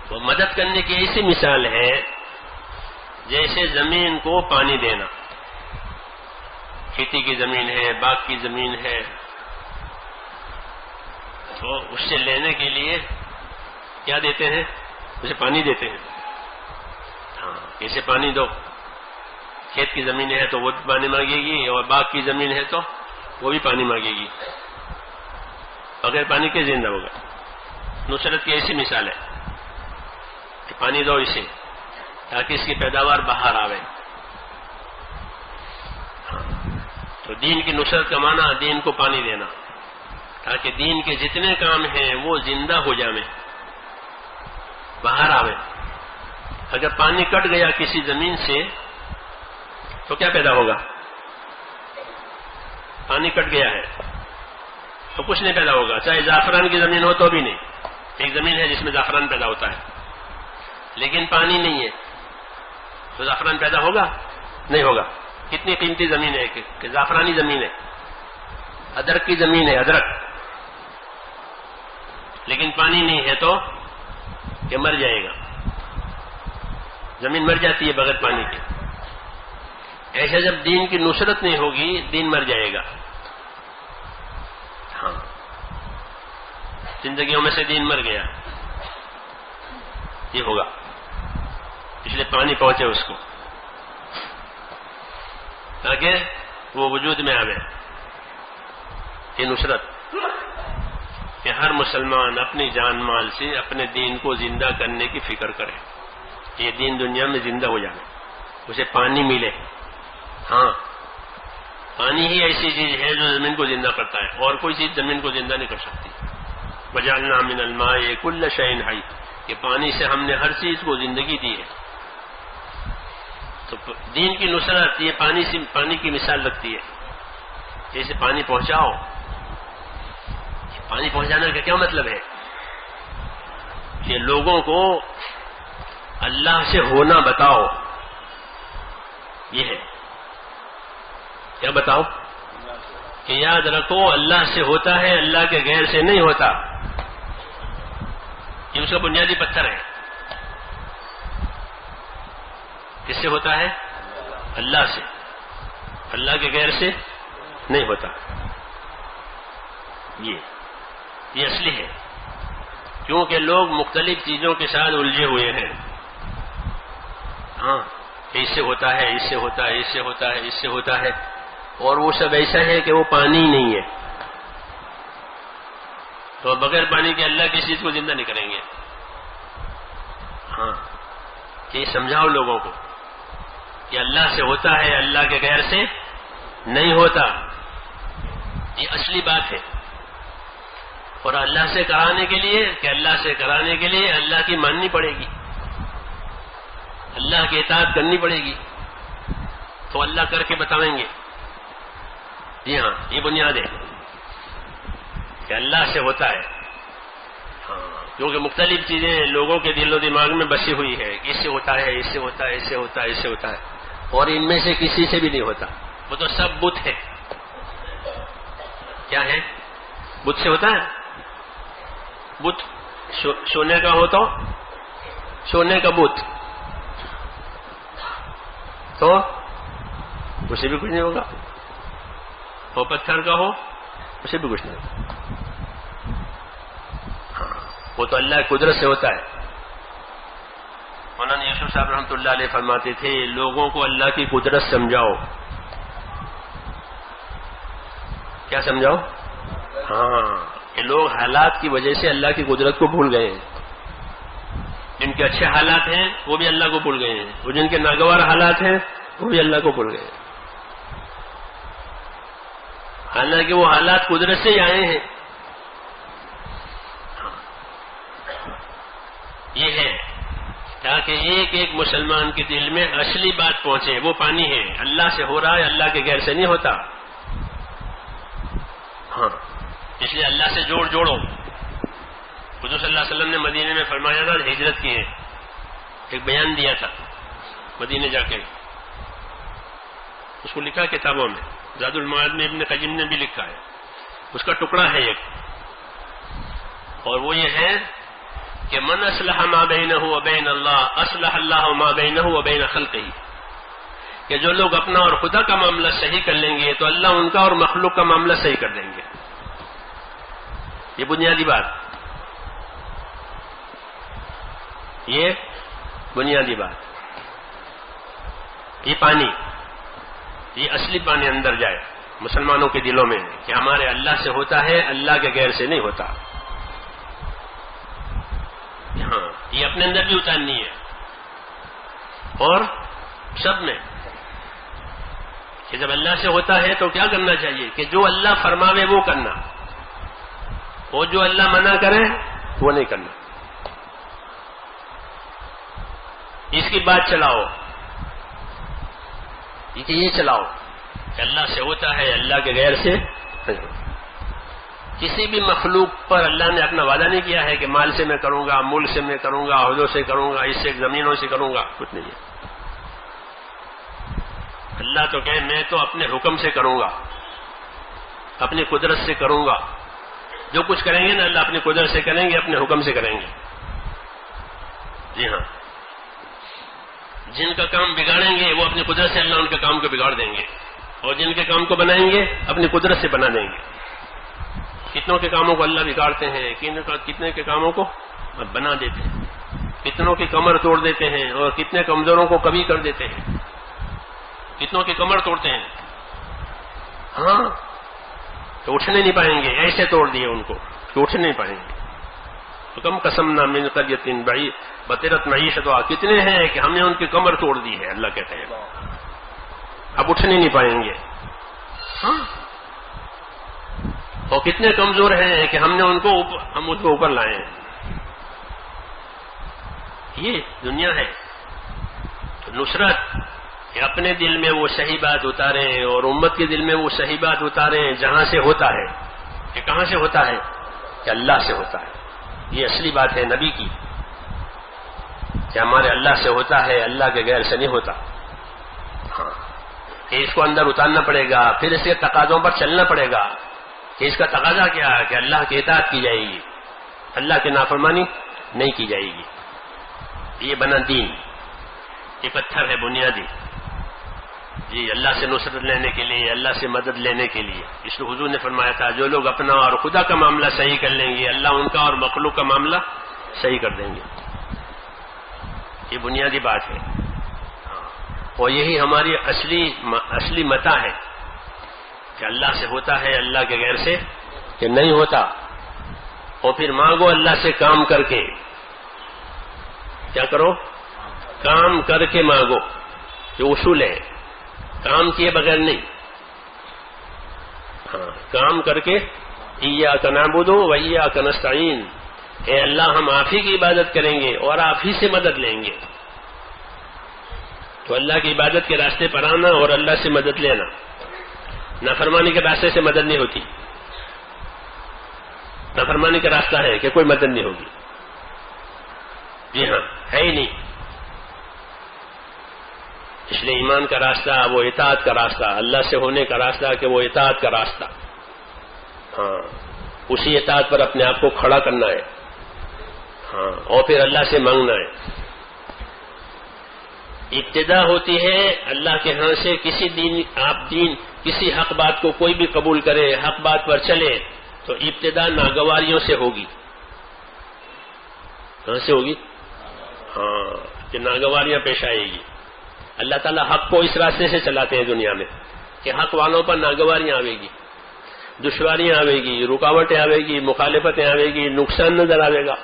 وہ مدد کرنے کی ایسی مثال ہے جیسے زمین کو پانی دینا، کھیتی کی زمین ہے، باغ کی زمین ہے، تو اس سے لینے کے لیے کیا دیتے ہیں؟ اسے پانی دیتے ہیں۔ ہاں، اسے پانی دو۔ کھیت کی زمین ہے تو وہ بھی پانی مانگے گی، اور باغ کی زمین ہے تو وہ بھی پانی مانگے گی، بغیر پانی کے زندہ ہوگا۔ نصرت کی ایسی مثال ہے کہ پانی دو اسے تاکہ اس کی پیداوار باہر آوے۔ تو دین کی نصرت کا معنی دین کو پانی دینا تاکہ دین کے جتنے کام ہیں وہ زندہ ہو جائیں، باہر آوے۔ اگر پانی کٹ گیا کسی زمین سے تو کیا پیدا ہوگا؟ پانی کٹ گیا ہے تو کچھ نہیں پیدا ہوگا، چاہے زعفران کی زمین ہو تو بھی نہیں۔ ایک زمین ہے جس میں زعفران پیدا ہوتا ہے لیکن پانی نہیں ہے تو زعفران پیدا ہوگا؟ نہیں ہوگا۔ کتنی قیمتی زمین ہے کہ زعفرانی زمین ہے، ادرک کی زمین ہے، ادرک، لیکن پانی نہیں ہے تو یہ مر جائے گا، زمین مر جاتی ہے بغیر پانی کے۔ ایسے جب دین کی نصرت نہیں ہوگی دین مر جائے گا۔ ہاں، زندگیوں میں سے دین مر گیا، یہ ہوگا، اس لیے پانی پہنچے اس کو تاکہ وہ وجود میں آوے۔ یہ نصرت کہ ہر مسلمان اپنی جان مال سے اپنے دین کو زندہ کرنے کی فکر کرے، یہ دین دنیا میں زندہ ہو جائے، اسے پانی ملے۔ ہاں، پانی ہی ایسی چیز ہے جو زمین کو زندہ کرتا ہے، اور کوئی چیز زمین کو زندہ نہیں کر سکتی۔ وَجَعَلْنَا مِنَ الْمَاءِ كُلَّ شَيْءٍ حَيٍّ، کہ پانی سے ہم نے ہر چیز کو زندگی دی ہے۔ تو دین کی نصرت یہ پانی کی مثال رکھتی ہے، جیسے پانی پہنچاؤ۔ پانی پہنچانے کا کیا مطلب ہے؟ کہ لوگوں کو اللہ سے ہونا بتاؤ، یہ ہے۔ کیا بتاؤ؟ کہ یاد رکھو اللہ سے ہوتا ہے، اللہ کے غیر سے نہیں ہوتا، یہ اس کا بنیادی پتھر ہے۔ کس سے ہوتا ہے؟ اللہ سے، اللہ کے غیر سے نہیں ہوتا، یہ اصلی ہے۔ کیونکہ لوگ مختلف چیزوں کے ساتھ الجھے ہوئے ہیں۔ ہاں، اس سے ہوتا ہے، اس سے ہوتا ہے، اس سے ہوتا ہے، اس سے ہوتا ہے، اور وہ سب ایسا ہے کہ وہ پانی نہیں ہے، تو بغیر پانی کے اللہ کسی چیز کو زندہ نہیں کریں گے۔ ہاں یہ سمجھاؤ لوگوں کو کہ اللہ سے ہوتا ہے، اللہ کے غیر سے نہیں ہوتا، یہ اصلی بات ہے۔ اور اللہ سے کرانے کے لیے اللہ کی ماننی پڑے گی، اللہ کی اطاعت کرنی پڑے گی، تو اللہ کر کے بتائیں گے۔ جی ہاں، یہ بنیاد ہے کہ اللہ سے ہوتا ہے۔ ہاں، کیونکہ مختلف چیزیں لوگوں کے دل و دماغ میں بسی ہوئی ہے کہ اس سے ہوتا ہے، اس سے ہوتا ہے، اس سے ہوتا ہے، اس سے ہوتا ہے، اور ان میں سے کسی سے بھی نہیں ہوتا۔ وہ تو سب بت ہے۔ کیا ہے؟ بت سے ہوتا ہے؟ بت سونے کا ہو تو سونے کا بت تو اسے بھی کچھ نہیں ہوگا، اور پتھر کا ہو اسے بھی کچھ نہیں ہوگا۔ ہاں، وہ تو اللہ کی قدرت سے ہوتا ہے۔ مولانا یوسف صاحب رحمۃ اللہ علیہ فرماتے تھے لوگوں کو اللہ کی قدرت سمجھاؤ۔ کیا سمجھاؤ؟ ہاں، کہ لوگ حالات کی وجہ سے اللہ کی قدرت کو بھول گئے ہیں۔ جن کے اچھے حالات ہیں وہ بھی اللہ کو بھول گئے ہیں، اور جن کے ناگوار حالات ہیں وہ بھی اللہ کو بھول گئے ہیں، حالانکہ وہ حالات قدرت سے ہی آئے ہیں۔ یہ ہے تاکہ ایک ایک مسلمان کے دل میں اصلی بات پہنچے، وہ پانی ہے، اللہ سے ہو رہا ہے، اللہ کے غیر سے نہیں ہوتا۔ ہاں، اس لیے اللہ سے جوڑو۔ حضور صلی اللہ علیہ وسلم نے مدینے میں فرمایا تھا ہجرت کی ہے، ایک بیان دیا تھا مدینے جا کے، اس کو لکھا کتابوں میں، زاد المعاد میں ابن قیم نے بھی لکھا ہے، اس کا ٹکڑا ہے ایک، اور وہ یہ ہے کہ من اصلح ما بینہ و بین اللہ اصلح اللہ ما بینہ و بین خلقہ، کہ جو لوگ اپنا اور خدا کا معاملہ صحیح کر لیں گے تو اللہ ان کا اور مخلوق کا معاملہ صحیح کر دیں گے۔ یہ بنیادی بات، یہ بنیادی بات، یہ پانی، یہ اصلی پانی اندر جائے مسلمانوں کے دلوں میں کہ ہمارے اللہ سے ہوتا ہے، اللہ کے غیر سے نہیں ہوتا۔ ہاں، یہ اپنے اندر بھی اتارنی ہے اور سب میں، کہ جب اللہ سے ہوتا ہے تو کیا کرنا چاہیے کہ جو اللہ فرماوے وہ کرنا، اور جو اللہ منع کرے وہ نہیں کرنا۔ اس کی بات چلاؤ، یہ چلاؤ کہ اللہ سے ہوتا ہے، اللہ کے غیر سے نہیں ہوتا۔ کسی بھی مخلوق پر اللہ نے اپنا وعدہ نہیں کیا ہے کہ مال سے میں کروں گا، ملک سے میں کروں گا، عہدوں سے کروں گا، اس سے زمینوں سے کروں گا، کچھ نہیں ہے۔ اللہ تو کہے میں تو اپنے حکم سے کروں گا، اپنی قدرت سے کروں گا۔ جو کچھ کریں گے نا اللہ اپنی قدرت سے کریں گے، اپنے حکم سے کریں گے۔ جی ہاں، جن کا کام بگاڑیں گے وہ اپنی قدرت سے اللہ ان کے کام کو بگاڑ دیں گے، اور جن کے کام کو بنائیں گے اپنی قدرت سے بنا دیں گے۔ کتنوں کے کاموں کو اللہ بگاڑتے ہیں، کتنے کے کاموں کو بنا دیتے ہیں، کتنوں کی کمر توڑ دیتے ہیں، اور کتنے کمزوروں کو کبھی کر دیتے ہیں، کتنوں کی کمر توڑتے ہیں۔ ہاں، تو اٹھنے نہیں پائیں گے، ایسے توڑ دیے ان کو کہ اٹھ نہیں پائیں گے۔ تو کم قسمنا من قریۃ بطرت معیشتها، کتنے ہیں کہ ہم نے ان کی کمر توڑ دی ہے، اللہ کہتے ہیں اب اٹھنے نہیں پائیں گے۔ ہاں، اور کتنے کمزور ہیں کہ ہم ان کو اوپر لائے ہیں۔ یہ دنیا ہے۔ تو نصرت کہ اپنے دل میں وہ صحیح بات اتاریں اور امت کے دل میں وہ صحیح بات اتاریں جہاں سے ہوتا ہے، کہ کہاں سے ہوتا ہے، کہ اللہ سے ہوتا ہے۔ یہ اصلی بات ہے نبی کی، کہ ہمارے اللہ سے ہوتا ہے، اللہ کے غیر سے نہیں ہوتا۔ ہاں، کہ اس کو اندر اتارنا پڑے گا، پھر اس کے تقاضوں پر چلنا پڑے گا کہ اس کا تقاضا کیا ہے، کہ اللہ کی اطاعت کی جائے گی، اللہ کی نافرمانی نہیں کی جائے گی۔ یہ بنا دین، یہ پتھر ہے بنیادی، جی اللہ سے نصرت لینے کے لیے، اللہ سے مدد لینے کے لیے۔ اس لیے حضور نے فرمایا تھا جو لوگ اپنا اور خدا کا معاملہ صحیح کر لیں گے، اللہ ان کا اور مخلوق کا معاملہ صحیح کر دیں گے۔ یہ بنیادی بات ہے، اور یہی ہماری اصلی متا ہے کہ اللہ سے ہوتا ہے، اللہ کے غیر سے کہ نہیں ہوتا، اور پھر مانگو اللہ سے کام کر کے کیا کرو؟ کام کر کے مانگو. یہ اصول ہے، کام کیے بغیر نہیں. ہاں، کام کر کے ایاک نعبد و ایاک نستعین، اے اللہ ہم آپ ہی کی عبادت کریں گے اور آپ ہی سے مدد لیں گے. تو اللہ کی عبادت کے راستے پر آنا اور اللہ سے مدد لینا. نافرمانی کے راستے سے مدد نہیں ہوتی. نافرمانی کا راستہ ہے کہ کوئی مدد نہیں ہوگی. جی ہاں، ہے ہی نہیں. اس لیے ایمان کا راستہ وہ اطاعت کا راستہ، اللہ سے ہونے کا راستہ کہ وہ اطاعت کا راستہ. ہاں، اسی اطاعت پر اپنے آپ کو کھڑا کرنا ہے. ہاں، اور پھر اللہ سے مانگنا ہے. ابتدا ہوتی ہے اللہ کے ہاں سے. کسی حق بات کو کوئی بھی قبول کرے، حق بات پر چلے، تو ابتدا ناگواریوں سے ہوگی. کہاں سے ہوگی؟ ہاں، کہ ناگواریاں پیش آئے گی. اللہ تعالیٰ حق کو اس راستے سے چلاتے ہیں دنیا میں کہ حق والوں پر ناگواریاں آئے گی، دشواریاں آئے گی، رکاوٹیں آئے گی، مخالفتیں آئے گی، نقصان نظر آئے گا.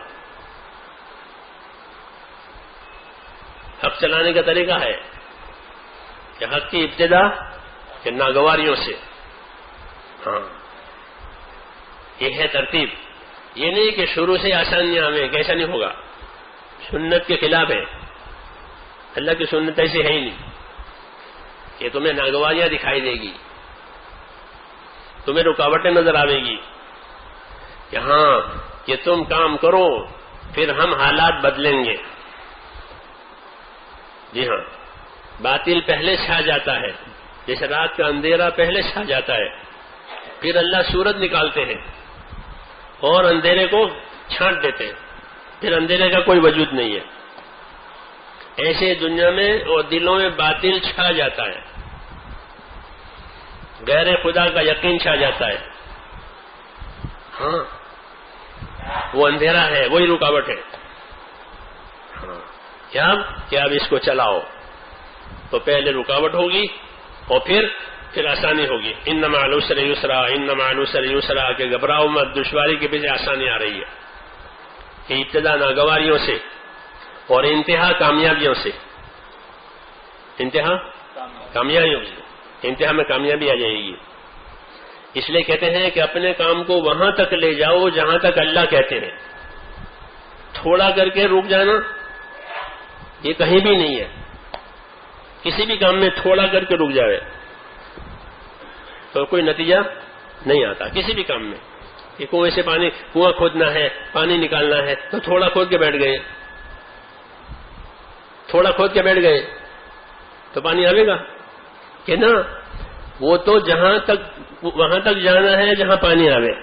حق چلانے کا طریقہ ہے کہ حق کی ابتدا کہ ناگواریوں سے. ہاں، یہ ہے ترتیب. یہ نہیں کہ شروع سے آسانیاں آئیں، کیسا نہیں ہوگا. سنت کے خلاف ہے. اللہ کی سنت ایسی ہے ہی نہیں کہ تمہیں ناگواریاں دکھائی دے گی، تمہیں رکاوٹیں نظر آئے گی کہ ہاں کہ تم کام کرو پھر ہم حالات بدلیں گے. جی ہاں، باطل پہلے چھا جاتا ہے، جیسے رات کا اندھیرا پہلے چھا جاتا ہے، پھر اللہ سورج نکالتے ہیں اور اندھیرے کو چھانٹ دیتے ہیں، پھر اندھیرے کا کوئی وجود نہیں ہے. ایسے دنیا میں اور دلوں میں باطل چھا جاتا ہے، غیر خدا کا یقین چھا جاتا ہے. ہاں، وہ اندھیرا ہے، وہی رکاوٹ ہے. ہاں، کیا کہ اب اس کو چلاؤ تو پہلے رکاوٹ ہوگی اور پھر آسانی ہوگی. ان مع العسر یسرا، ان مع العسر یسرا، کہ گھبراؤ مت، دشواری کے پیچھے آسانی آ رہی ہے. کہ ابتدا ناگواریوں سے اور انتہا کامیابیوں سے. انتہا کامیابیوں سے، انتہا میں کامیابی آ جائے گی. اس لیے کہتے ہیں کہ اپنے کام کو وہاں تک لے جاؤ جہاں تک اللہ کہتے ہیں. تھوڑا کر کے رک جانا یہ کہیں بھی نہیں ہے. کسی بھی کام میں تھوڑا کر کے رک جائے تو کوئی نتیجہ نہیں آتا. کسی بھی کام میں کہ کنویں سے کنواں کھودنا ہے، پانی نکالنا ہے، تو تھوڑا کھود کے بیٹھ گئے، تھوڑا کھود کے بیٹھ گئے تو پانی آئے گا کہ نا؟ وہ تو وہاں تک جانا ہے جہاں پانی آوے.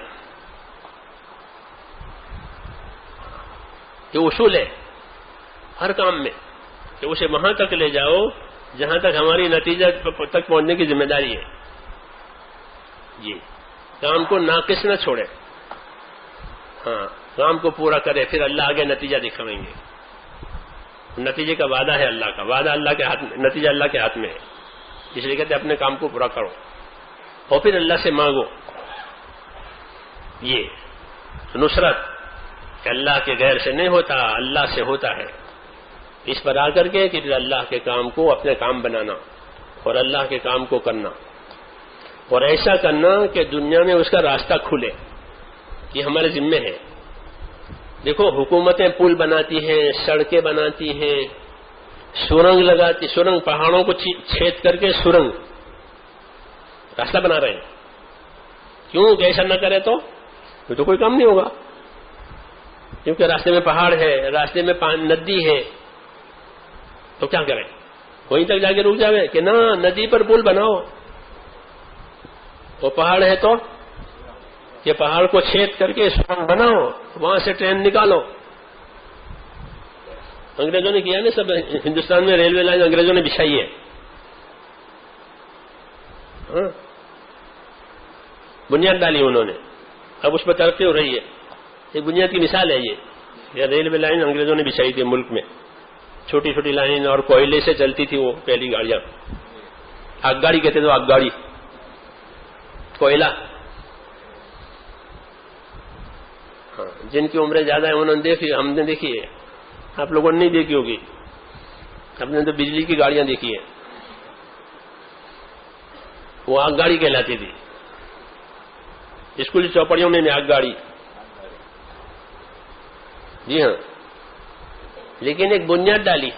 یہ اصول ہے ہر کام میں کہ اسے وہاں تک لے جاؤ جہاں تک ہماری نتیجہ تک پہنچنے کی ذمہ داری ہے. جی، کام کو ناقص نہ چھوڑے. ہاں، کام کو پورا کرے، پھر اللہ آگے نتیجہ دکھائیں گے. نتیجے کا وعدہ ہے اللہ کا، وعدہ اللہ کے ہاتھ میں، نتیجہ اللہ کے ہاتھ میں ہے. اس لیے کہتے ہیں اپنے کام کو پورا کرو اور پھر اللہ سے مانگو. یہ نصرت کہ اللہ کے غیر سے نہیں ہوتا، اللہ سے ہوتا ہے. اس پر آ کر کے کہ پھر اللہ کے کام کو اپنے کام بنانا اور اللہ کے کام کو کرنا، اور ایسا کرنا کہ دنیا میں اس کا راستہ کھلے. یہ ہمارے ذمے ہے. دیکھو، حکومتیں پل بناتی ہیں، سڑکیں بناتی ہیں، سرنگ لگاتی، سرنگ پہاڑوں کو چھید کر کے سرنگ راستہ بنا رہے ہیں. کیوں کہ ایسا نہ کرے تو کوئی کام نہیں ہوگا. کیونکہ راستے میں پہاڑ ہے، راستے میں ندی ہے، تو کیا کریں؟ وہیں تک جا کے رک جاوے کہ نہ ندی پر پل بناؤ. وہ پہاڑ ہے تو یہ پہاڑ کو چھید کر کے سرنگ بناؤ، وہاں سے ٹرین نکالو. انگریزوں نے کیا نا، سب ہندوستان میں ریلوے لائن انگریزوں نے بچھائی ہے. ہاں، بنیاد ڈالی انہوں نے، اب اس پر ترقی ہو رہی ہے. ایک بنیاد کی مثال ہے یہ ریلوے لائن انگریزوں نے بچھائی تھی ملک میں. چھوٹی چھوٹی لائن اور کوئلے سے چلتی تھی وہ پہلی گاڑیاں. آگ گاڑی کہتے تھے، آگ گاڑی، کوئلہ. ہاں، جن کی عمریں زیادہ ہیں انہوں نے دیکھی، ہم نے دیکھی ہے. آپ لوگوں نے نہیں دیکھی ہوگی، ہم نے تو بجلی کی گاڑیاں دیکھی ہیں، وہ آگ گاڑی کہلاتی تھی، اسکول چوپڑیوں میں آگ گاڑی، جی ہاں، لیکن ایک بنیاد ڈالی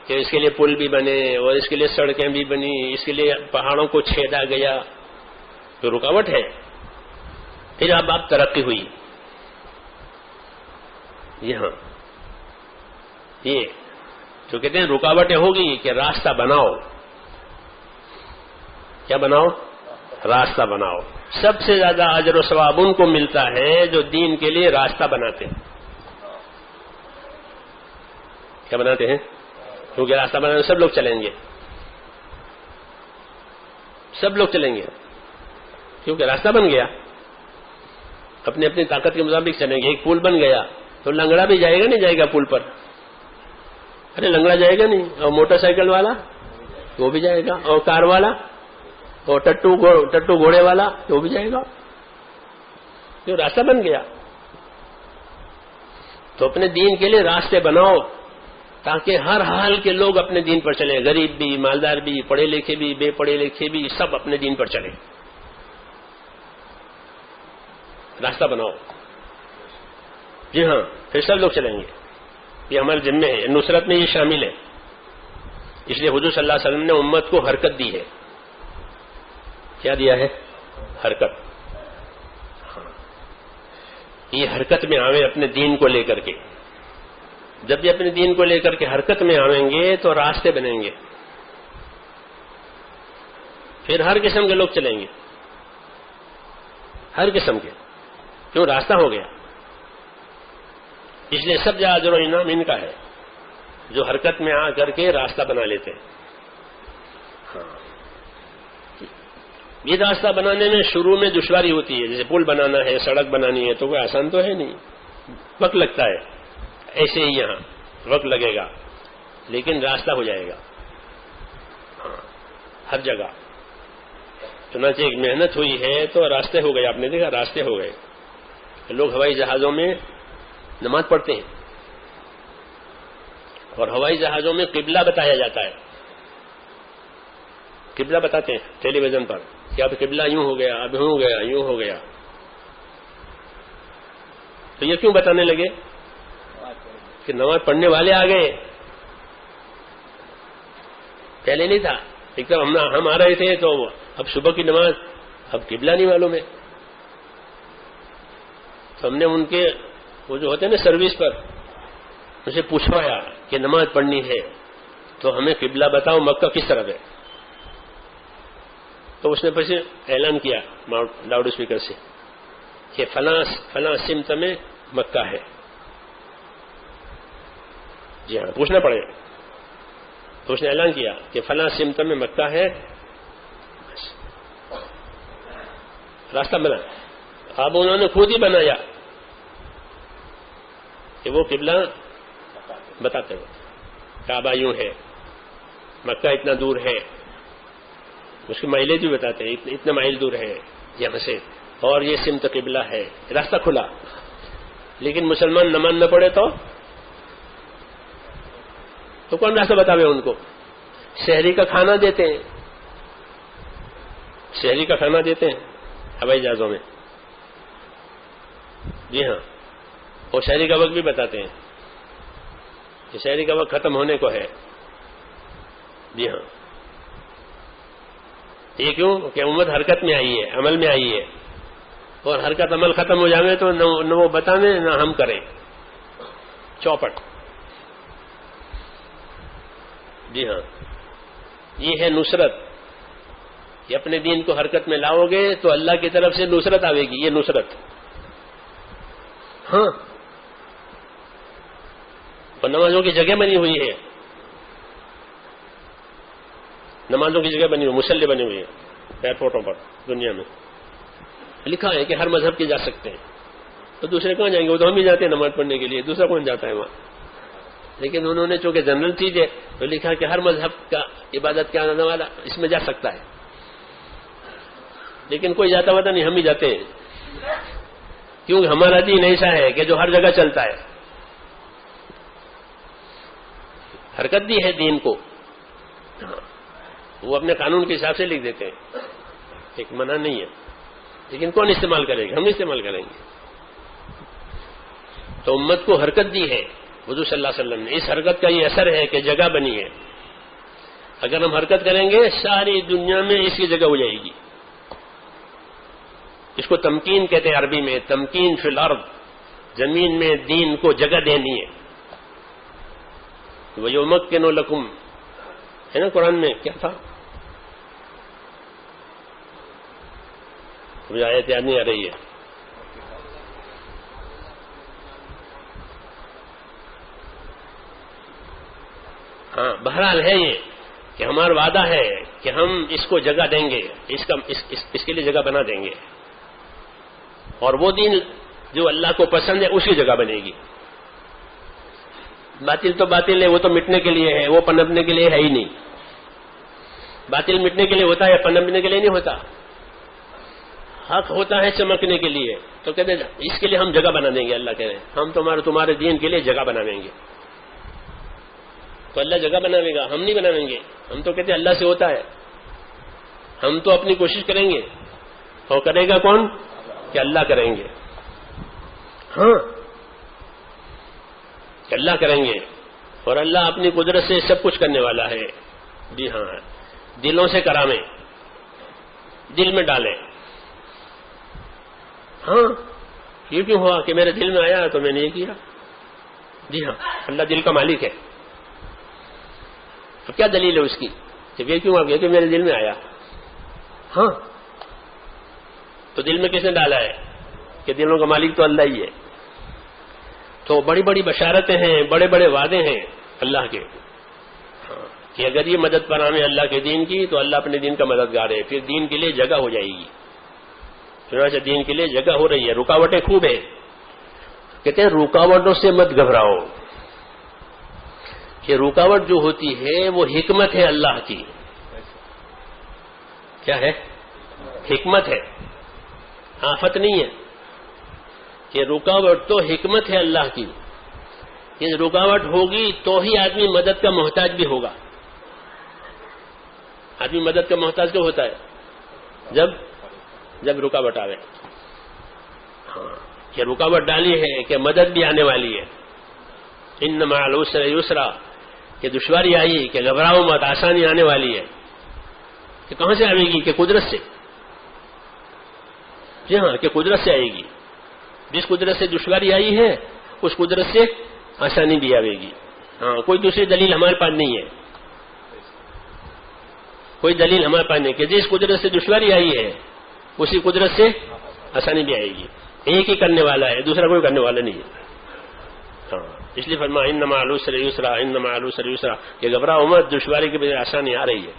کہ اس کے لیے پل بھی بنے اور اس کے لیے سڑکیں بھی بنی، اس کے لیے پہاڑوں کو چھیدا گیا، تو رکاوٹ ہے، پھر اب ترقی ہوئی، جی ہاں، یہ جو کہتے ہیں رکاوٹیں ہوگی کہ راستہ بناؤ، کیا بناؤ؟ راستہ بناؤ۔ سب سے زیادہ اجر و ثواب ان کو ملتا ہے جو دین کے لیے راستہ بناتے ہیں۔ کیا بناتے ہیں؟ کیونکہ راستہ بنانے سب لوگ چلیں گے، سب لوگ چلیں گے، کیونکہ راستہ بن گیا، اپنی اپنی طاقت کے مطابق چلیں گے۔ ایک پل بن گیا تو لنگڑا بھی جائے گا نہیں جائے گا پل پر؟ ارے لنگڑا جائے گا نہیں، اور موٹر سائیکل والا وہ بھی جائے گا، اور کار والا، اور ٹٹو گھوڑے والا وہ بھی جائے گا، جو راستہ بن گیا۔ تو اپنے دین کے لیے راستے بناؤ تاکہ ہر حال کے لوگ اپنے دین پر چلیں، غریب بھی، مالدار بھی، پڑھے لکھے بھی، بے پڑھے لکھے بھی، سب اپنے دین پر چلیں۔ راستہ بناؤ، جی ہاں، پھر سب لوگ چلیں گے، یہ ہمارے ذمہ ہے، نصرت میں یہ شامل ہے۔ اس لیے حضور صلی اللہ علیہ وسلم نے امت کو حرکت دی ہے۔ کیا دیا ہے؟ حرکت۔ ہاں، یہ حرکت میں آویں اپنے دین کو لے کر کے۔ جب بھی اپنے دین کو لے کر کے حرکت میں آویں گے تو راستے بنیں گے، پھر ہر قسم کے لوگ چلیں گے، ہر قسم کے، کیوں؟ راستہ ہو گیا۔ اس لیے سب سے اجر و انعام ان کا ہے جو حرکت میں آ کر کے راستہ بنا لیتے ہیں۔ ہاں، یہ راستہ بنانے میں شروع میں دشواری ہوتی ہے، جیسے پل بنانا ہے، سڑک بنانی ہے، تو کوئی آسان تو ہے نہیں، وقت لگتا ہے، ایسے ہی یہاں وقت لگے گا لیکن راستہ ہو جائے گا۔ ہاں، ہر جگہ چنانچہ ایک محنت ہوئی ہے تو راستے ہو گئے، آپ نے دیکھا راستے ہو گئے۔ لوگ ہوائی جہازوں میں نماز پڑھتے ہیں اور ہوائی جہازوں میں قبلہ بتایا جاتا ہے، قبلہ بتاتے ہیں ٹیلی ویژن پر کہ اب قبلہ یوں ہو گیا، اب یوں ہو گیا، یوں ہو گیا۔ تو یہ کیوں بتانے لگے؟ کہ نماز پڑھنے والے آ گئے، پہلے نہیں تھا، ایک دم ہم آ رہے تھے تو اب صبح کی نماز اب قبلہ نہیں معلوم ہے، تو ہم نے ان کے وہ جو ہوتے ہیں نا سروس پر، اسے پوچھوایا کہ نماز پڑھنی ہے تو ہمیں قبلہ بتاؤ، مکہ کس طرف ہے؟ تو اس نے پھر اعلان کیا لاؤڈ اسپیکر سے کہ فلاں سمت میں مکہ ہے۔ جی ہاں، پوچھنا پڑے گا۔ تو اس نے اعلان کیا کہ فلاں سمت میں مکہ ہے، راستہ بنا۔ اب انہوں نے خود ہی بنایا کہ وہ قبلہ بتاتے ہیں، کعبہ یوں ہے، مکہ اتنا دور ہے، اس کی مائلیں بھی بتاتے ہیں، اتنا مائل دور ہے یہاں سے، اور یہ سمت قبلہ ہے، راستہ کھلا۔ لیکن مسلمان نماز نہ پڑھے تو کون راستہ بتاوے ان کو؟ شہری کا کھانا دیتے ہیں، شہری کا کھانا دیتے ہیں ہوائی جہازوں میں، جی ہاں، اور شہری کا وقت بھی بتاتے ہیں کہ شہری کا وقت ختم ہونے کو ہے، جی ہاں۔ یہ کیوں؟ کہ امت حرکت میں آئی ہے، عمل میں آئی ہے، اور حرکت عمل ختم ہو جائے تو نہ وہ بتانے نہ ہم کریں، چوپٹ۔ جی ہاں، یہ ہے نصرت، کہ اپنے دین کو حرکت میں لاؤ گے تو اللہ کی طرف سے نصرت آئے گی، یہ نصرت۔ ہاں، اور نمازوں کی جگہ بنی ہوئی ہے، نمازوں کی جگہ بنی ہوئی، مصلی بنی ہوئی ہے ایئرپورٹوں پر دنیا میں، لکھا ہے کہ ہر مذہب کے جا سکتے ہیں۔ تو دوسرے کہاں جائیں گے؟ وہ تو ہم ہی جاتے ہیں نماز پڑھنے کے لیے، دوسرا کون جاتا ہے وہاں؟ لیکن انہوں نے چونکہ جنرل چیز ہے تو لکھا کہ ہر مذہب کا عبادت کرنے والا اس میں جا سکتا ہے، لیکن کوئی جاتا ہوا نہیں، ہم ہی جاتے ہیں، کیونکہ ہمارا دین ایسا ہے کہ جو ہر جگہ چلتا ہے۔ حرکت دی ہے دین کو، وہ اپنے قانون کے حساب سے لکھ دیتے ہیں، ایک منع نہیں ہے، لیکن کون استعمال کرے گا؟ ہم استعمال کریں گے۔ تو امت کو حرکت دی ہے حضور صلی اللہ علیہ وسلم نے، اس حرکت کا یہ اثر ہے کہ جگہ بنی ہے۔ اگر ہم حرکت کریں گے ساری دنیا میں اس کی جگہ ہو جائے گی۔ اس کو تمکین کہتے ہیں عربی میں، تمکین فی الارض، زمین میں دین کو جگہ دینی ہے۔ وَيُمَكِّنُ لَكُمْ ہے نا قرآن میں، کیا تھا مجھے آیت یاد نہیں آ رہی ہے، ہاں بہرحال ہے یہ کہ ہمارا وعدہ ہے کہ ہم اس کو جگہ دیں گے، اس کے لیے جگہ بنا دیں گے، اور وہ دین جو اللہ کو پسند ہے اس کی جگہ بنے گی۔ باطل تو باطل ہے، وہ تو مٹنے کے لیے ہے، وہ پنپنے کے لیے ہے ہی نہیں۔ باطل مٹنے کے لیے ہوتا ہے، پنپنے کے لیے نہیں ہوتا۔ حق ہوتا ہے چمکنے کے لیے، تو کہتے ہیں اس کے لیے ہم جگہ بنا دیں گے، اللہ کہہ رہے ہیں ہم تمہارے دین کے لیے جگہ بنا دیں گے۔ تو اللہ جگہ بناوے گا، ہم نہیں بناویں گے۔ ہم تو کہتے ہیں اللہ سے ہوتا ہے، ہم تو اپنی کوشش کریں گے، اور کرے گا کون؟ کہ اللہ کریں گے، ہاں کہ اللہ کریں گے، اور اللہ اپنی قدرت سے سب کچھ کرنے والا ہے۔ جی ہاں، دلوں سے کرامیں دل میں ڈالیں۔ ہاں یہ کیوں ہوا کہ میرے دل میں آیا تو میں نے یہ کیا؟ جی ہاں، اللہ دل کا مالک ہے۔ تو کیا دلیل ہے اس کی کہ یہ کیوں آ گیا کہ میرے دل میں آیا؟ ہاں تو دل میں کس نے ڈالا ہے کہ دلوں کا مالک تو اللہ ہی ہے۔ تو بڑی بڑی بشارتیں ہیں، بڑے بڑے وعدے ہیں اللہ کے، ہاں کہ اگر یہ مدد پرامے اللہ کے دین کی تو اللہ اپنے دین کا مددگار ہے، پھر دین کے لیے جگہ ہو جائے گی۔ چنانچہ دین کے لیے جگہ ہو رہی ہے، رکاوٹیں خوب ہیں۔ کہتے ہیں رکاوٹوں سے مت گھبراؤ، کہ رکاوٹ جو ہوتی ہے وہ حکمت ہے اللہ کی۔ کیا ہے؟ حکمت ہے، آفت نہیں ہے۔ کہ رکاوٹ تو حکمت ہے اللہ کی، یہ رکاوٹ ہوگی تو ہی آدمی مدد کا محتاج بھی ہوگا۔ آدمی مدد کا محتاج کیوں ہوتا ہے؟ جب رکاوٹ آوے، ہاں کہ رکاوٹ ڈالی ہے کہ مدد بھی آنے والی ہے۔ ان مع العسر یسرا، کہ دشواری آئی کہ گھبراؤ مت، آسانی آنے والی ہے۔ کہ کہاں سے آئے گی؟ کہ قدرت سے۔ جی ہاں کہ قدرت سے آئے گی، جس قدرت سے دشواری آئی ہے اس قدرت سے آسانی بھی آئے گی۔ ہاں کوئی دوسری دلیل ہمارے پاس نہیں ہے، کوئی دلیل ہمارے پاس نہیں کہ جس قدرت سے دشواری آئی ہے اسی قدرت سے آسانی بھی آئے گی۔ ایک ہی کرنے والا ہے، دوسرا کوئی کرنے والا نہیں ہے۔ ہاں اس لیے فرمایا ان مع العسر یسرا، ان مع العسر یسرا، کہ گھبراؤ مت، دشواری کی وجہ آسانی آ رہی ہے۔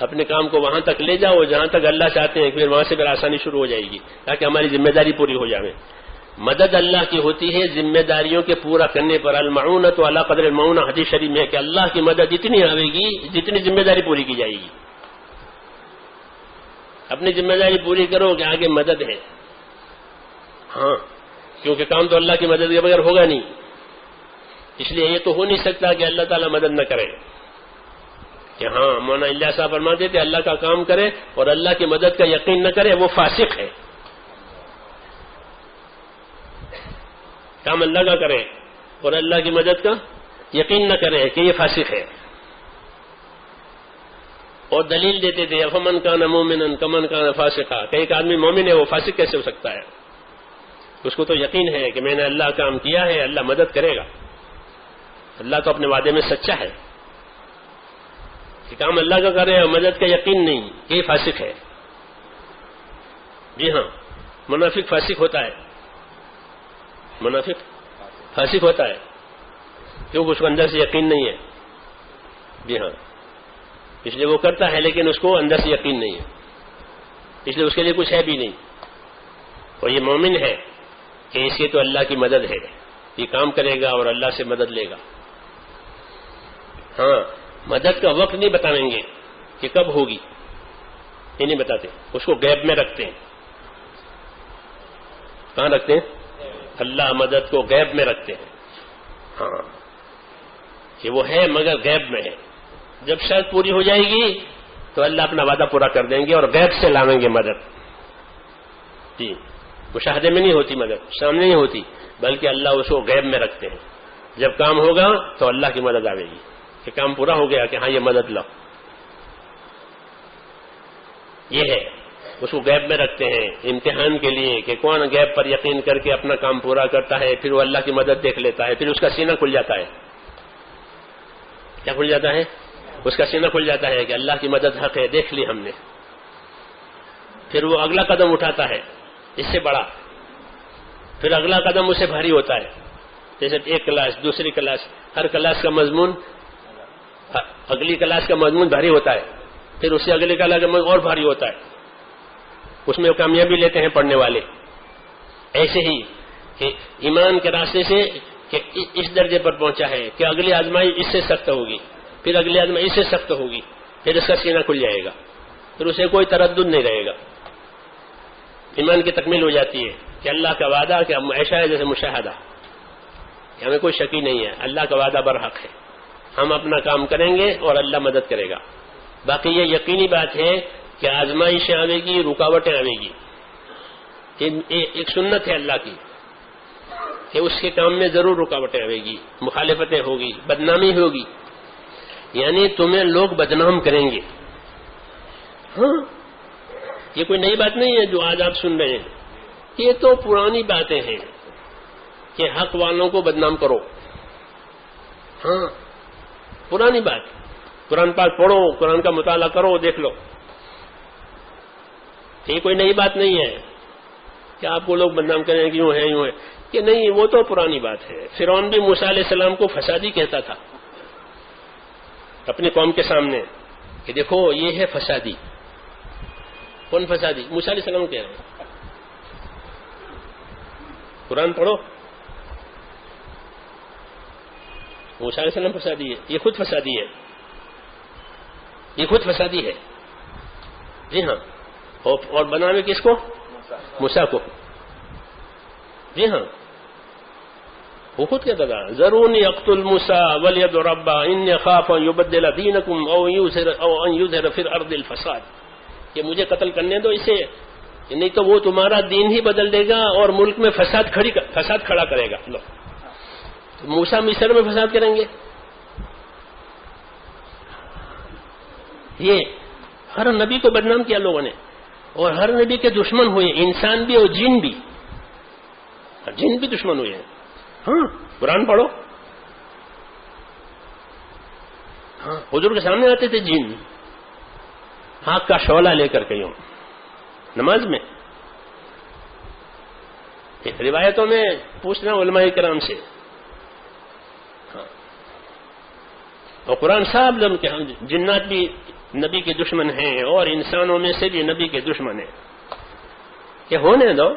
اپنے کام کو وہاں تک لے جاؤ جہاں تک اللہ چاہتے ہیں، پھر وہاں سے پھر آسانی شروع ہو جائے گی، تاکہ ہماری ذمہ داری پوری ہو جائے۔ مدد اللہ کی ہوتی ہے ذمہ داریوں کے پورا کرنے پر۔ المعونۃ علی قدر المعونہ، حدیث شریف میں کہ اللہ کی مدد اتنی آئے گی جتنی ذمہ داری پوری کی جائے گی۔ اپنی ذمہ داری پوری کرو کہ آگے مدد ہے، ہاں کیونکہ کام تو اللہ کی مدد کے بغیر ہوگا نہیں، اس لیے یہ تو ہو نہیں سکتا کہ اللہ تعالیٰ مدد نہ کرے۔ کہ ہاں مولانا الیاس صاحب فرماتے تھے اللہ کا کام کرے اور اللہ کی مدد کا یقین نہ کرے وہ فاسق ہے۔ کام اللہ کا کرے اور اللہ کی مدد کا یقین نہ کرے کہ یہ فاسق ہے۔ اور دلیل دیتے تھے فمن کان مومنا کمن کان فاسقا، کہ ایک آدمی مومن ہے وہ فاسق کیسے ہو سکتا ہے؟ اس کو تو یقین ہے کہ میں نے اللہ کام کیا ہے، اللہ مدد کرے گا، اللہ تو اپنے وعدے میں سچا ہے۔ کہ کام اللہ کا کرے اور مدد کا یقین نہیں کہ یہ فاسق ہے۔ جی ہاں منافق فاسق ہوتا ہے، منافق فاسق ہوتا ہے کیونکہ اس کو اندر سے یقین نہیں ہے۔ جی ہاں اس لیے وہ کرتا ہے لیکن اس کو اندر سے یقین نہیں ہے، اس لیے اس کے لیے کچھ ہے بھی نہیں۔ اور یہ مومن ہے کہ اس کی تو اللہ کی مدد ہے، یہ کام کرے گا اور اللہ سے مدد لے گا۔ ہاں مدد کا وقت نہیں بتائیں گے کہ کب ہوگی، یہ نہیں بتاتے، اس کو غیب میں رکھتے ہیں۔ کہاں رکھتے ہیں؟ اللہ مدد کو غیب میں رکھتے ہیں۔ ہاں کہ وہ ہے مگر غیب میں ہے. جب شرط پوری ہو جائے گی تو اللہ اپنا وعدہ پورا کر دیں گے اور غیب سے لاویں گے مدد. جی مشاہدے میں نہیں ہوتی مدد، سامنے نہیں ہوتی، بلکہ اللہ اس کو غیب میں رکھتے ہیں. جب کام ہوگا تو اللہ کی مدد آئے گی کہ کام پورا ہو گیا کہ ہاں یہ مدد لاؤ. یہ ہے اس کو غیب میں رکھتے ہیں امتحان کے لیے کہ کون غیب پر یقین کر کے اپنا کام پورا کرتا ہے، پھر وہ اللہ کی مدد دیکھ لیتا ہے، پھر اس کا سینہ کھل جاتا ہے. کیا کھل جاتا ہے؟ اس کا سینہ کھل جاتا ہے کہ اللہ کی مدد حق ہے، دیکھ لی ہم نے. پھر وہ اگلا قدم اٹھاتا ہے اس سے بڑا، پھر اگلا قدم اسے بھاری ہوتا ہے. جیسے ایک کلاس، دوسری کلاس، ہر کلاس کا مضمون، اگلی کلاس کا مضمون بھاری ہوتا ہے، پھر اس سے اگلی کلاس کا مضمون اور بھاری ہوتا ہے. اس میں کامیابی لیتے ہیں پڑھنے والے. ایسے ہی کہ ایمان کے راستے سے کہ اس درجے پر پہنچا ہے کہ اگلی آزمائی اس سے سخت ہوگی، پھر اگلی آزمائی اس سے سخت ہوگی، پھر اس کا سینہ کھل جائے گا، پھر اسے کوئی تردد نہیں رہے گا. ایمان کی تکمیل ہو جاتی ہے کہ اللہ کا وعدہ کہ ایسا ہے جیسے مشاہدہ، کہ ہمیں کوئی شکی نہیں ہے اللہ کا وعدہ برحق ہے، ہم اپنا کام کریں گے اور اللہ مدد کرے گا. باقی یہ یقینی بات ہے کہ آزمائشیں آئے گی، رکاوٹیں آئے گی. ایک سنت ہے اللہ کی کہ اس کے کام میں ضرور رکاوٹیں آئے گی، مخالفتیں ہوگی، بدنامی ہوگی، یعنی تمہیں لوگ بدنام کریں گے. ہاں یہ کوئی نئی بات نہیں ہے جو آج آپ سن رہے ہیں، یہ تو پرانی باتیں ہیں کہ حق والوں کو بدنام کرو. ہاں پرانی بات. قرآن پاک پڑھو، قرآن کا مطالعہ کرو، دیکھ لو. یہ کوئی نئی بات نہیں ہے کہ آپ کو لوگ بدنام کریں کہ یوں ہے یوں ہے، کہ نہیں، وہ تو پرانی بات ہے. فرعون بھی موسیٰ علیہ السلام کو فسادی کہتا تھا اپنی قوم کے سامنے کہ دیکھو یہ ہے فسادی. کون فسادی؟ موسیٰ علیہ السلام کہہ رہے ہیں. قرآن پڑھو، موسیٰ علیہ السلام فسادی ہے، یہ خود فسادی ہے، یہ خود فسادی ہے. جی ہاں. اور بناوے کس کو؟ موسیٰ کو. جی ہاں وہ خود کہتا تھا ذرونی اقتل موسیٰ ولیدع ربہ انی اخاف ان یبدل دینکم او ان یظہر فی الارض الفساد، کہ مجھے قتل کرنے دو اسے، نہیں تو وہ تمہارا دین ہی بدل دے گا اور ملک میں فساد کھڑا کرے گا. لو موسیٰ مصر میں فساد کریں گے؟ یہ ہر نبی کو بدنام کیا لوگوں نے، اور ہر نبی کے دشمن ہوئے، انسان بھی اور جن بھی. جن بھی دشمن ہوئے ہیں. ہاں قرآن پڑھو. ہاں حضور کے سامنے آتے تھے جن، آگ کا شعلہ لے کر کے یوں نماز میں. روایتوں میں پوچھنا علماء کرام سے. ہاں اور قرآن صاحب کہ جنات بھی نبی کے دشمن ہیں اور انسانوں میں سے بھی نبی کے دشمن ہیں. کہ ہونے دو.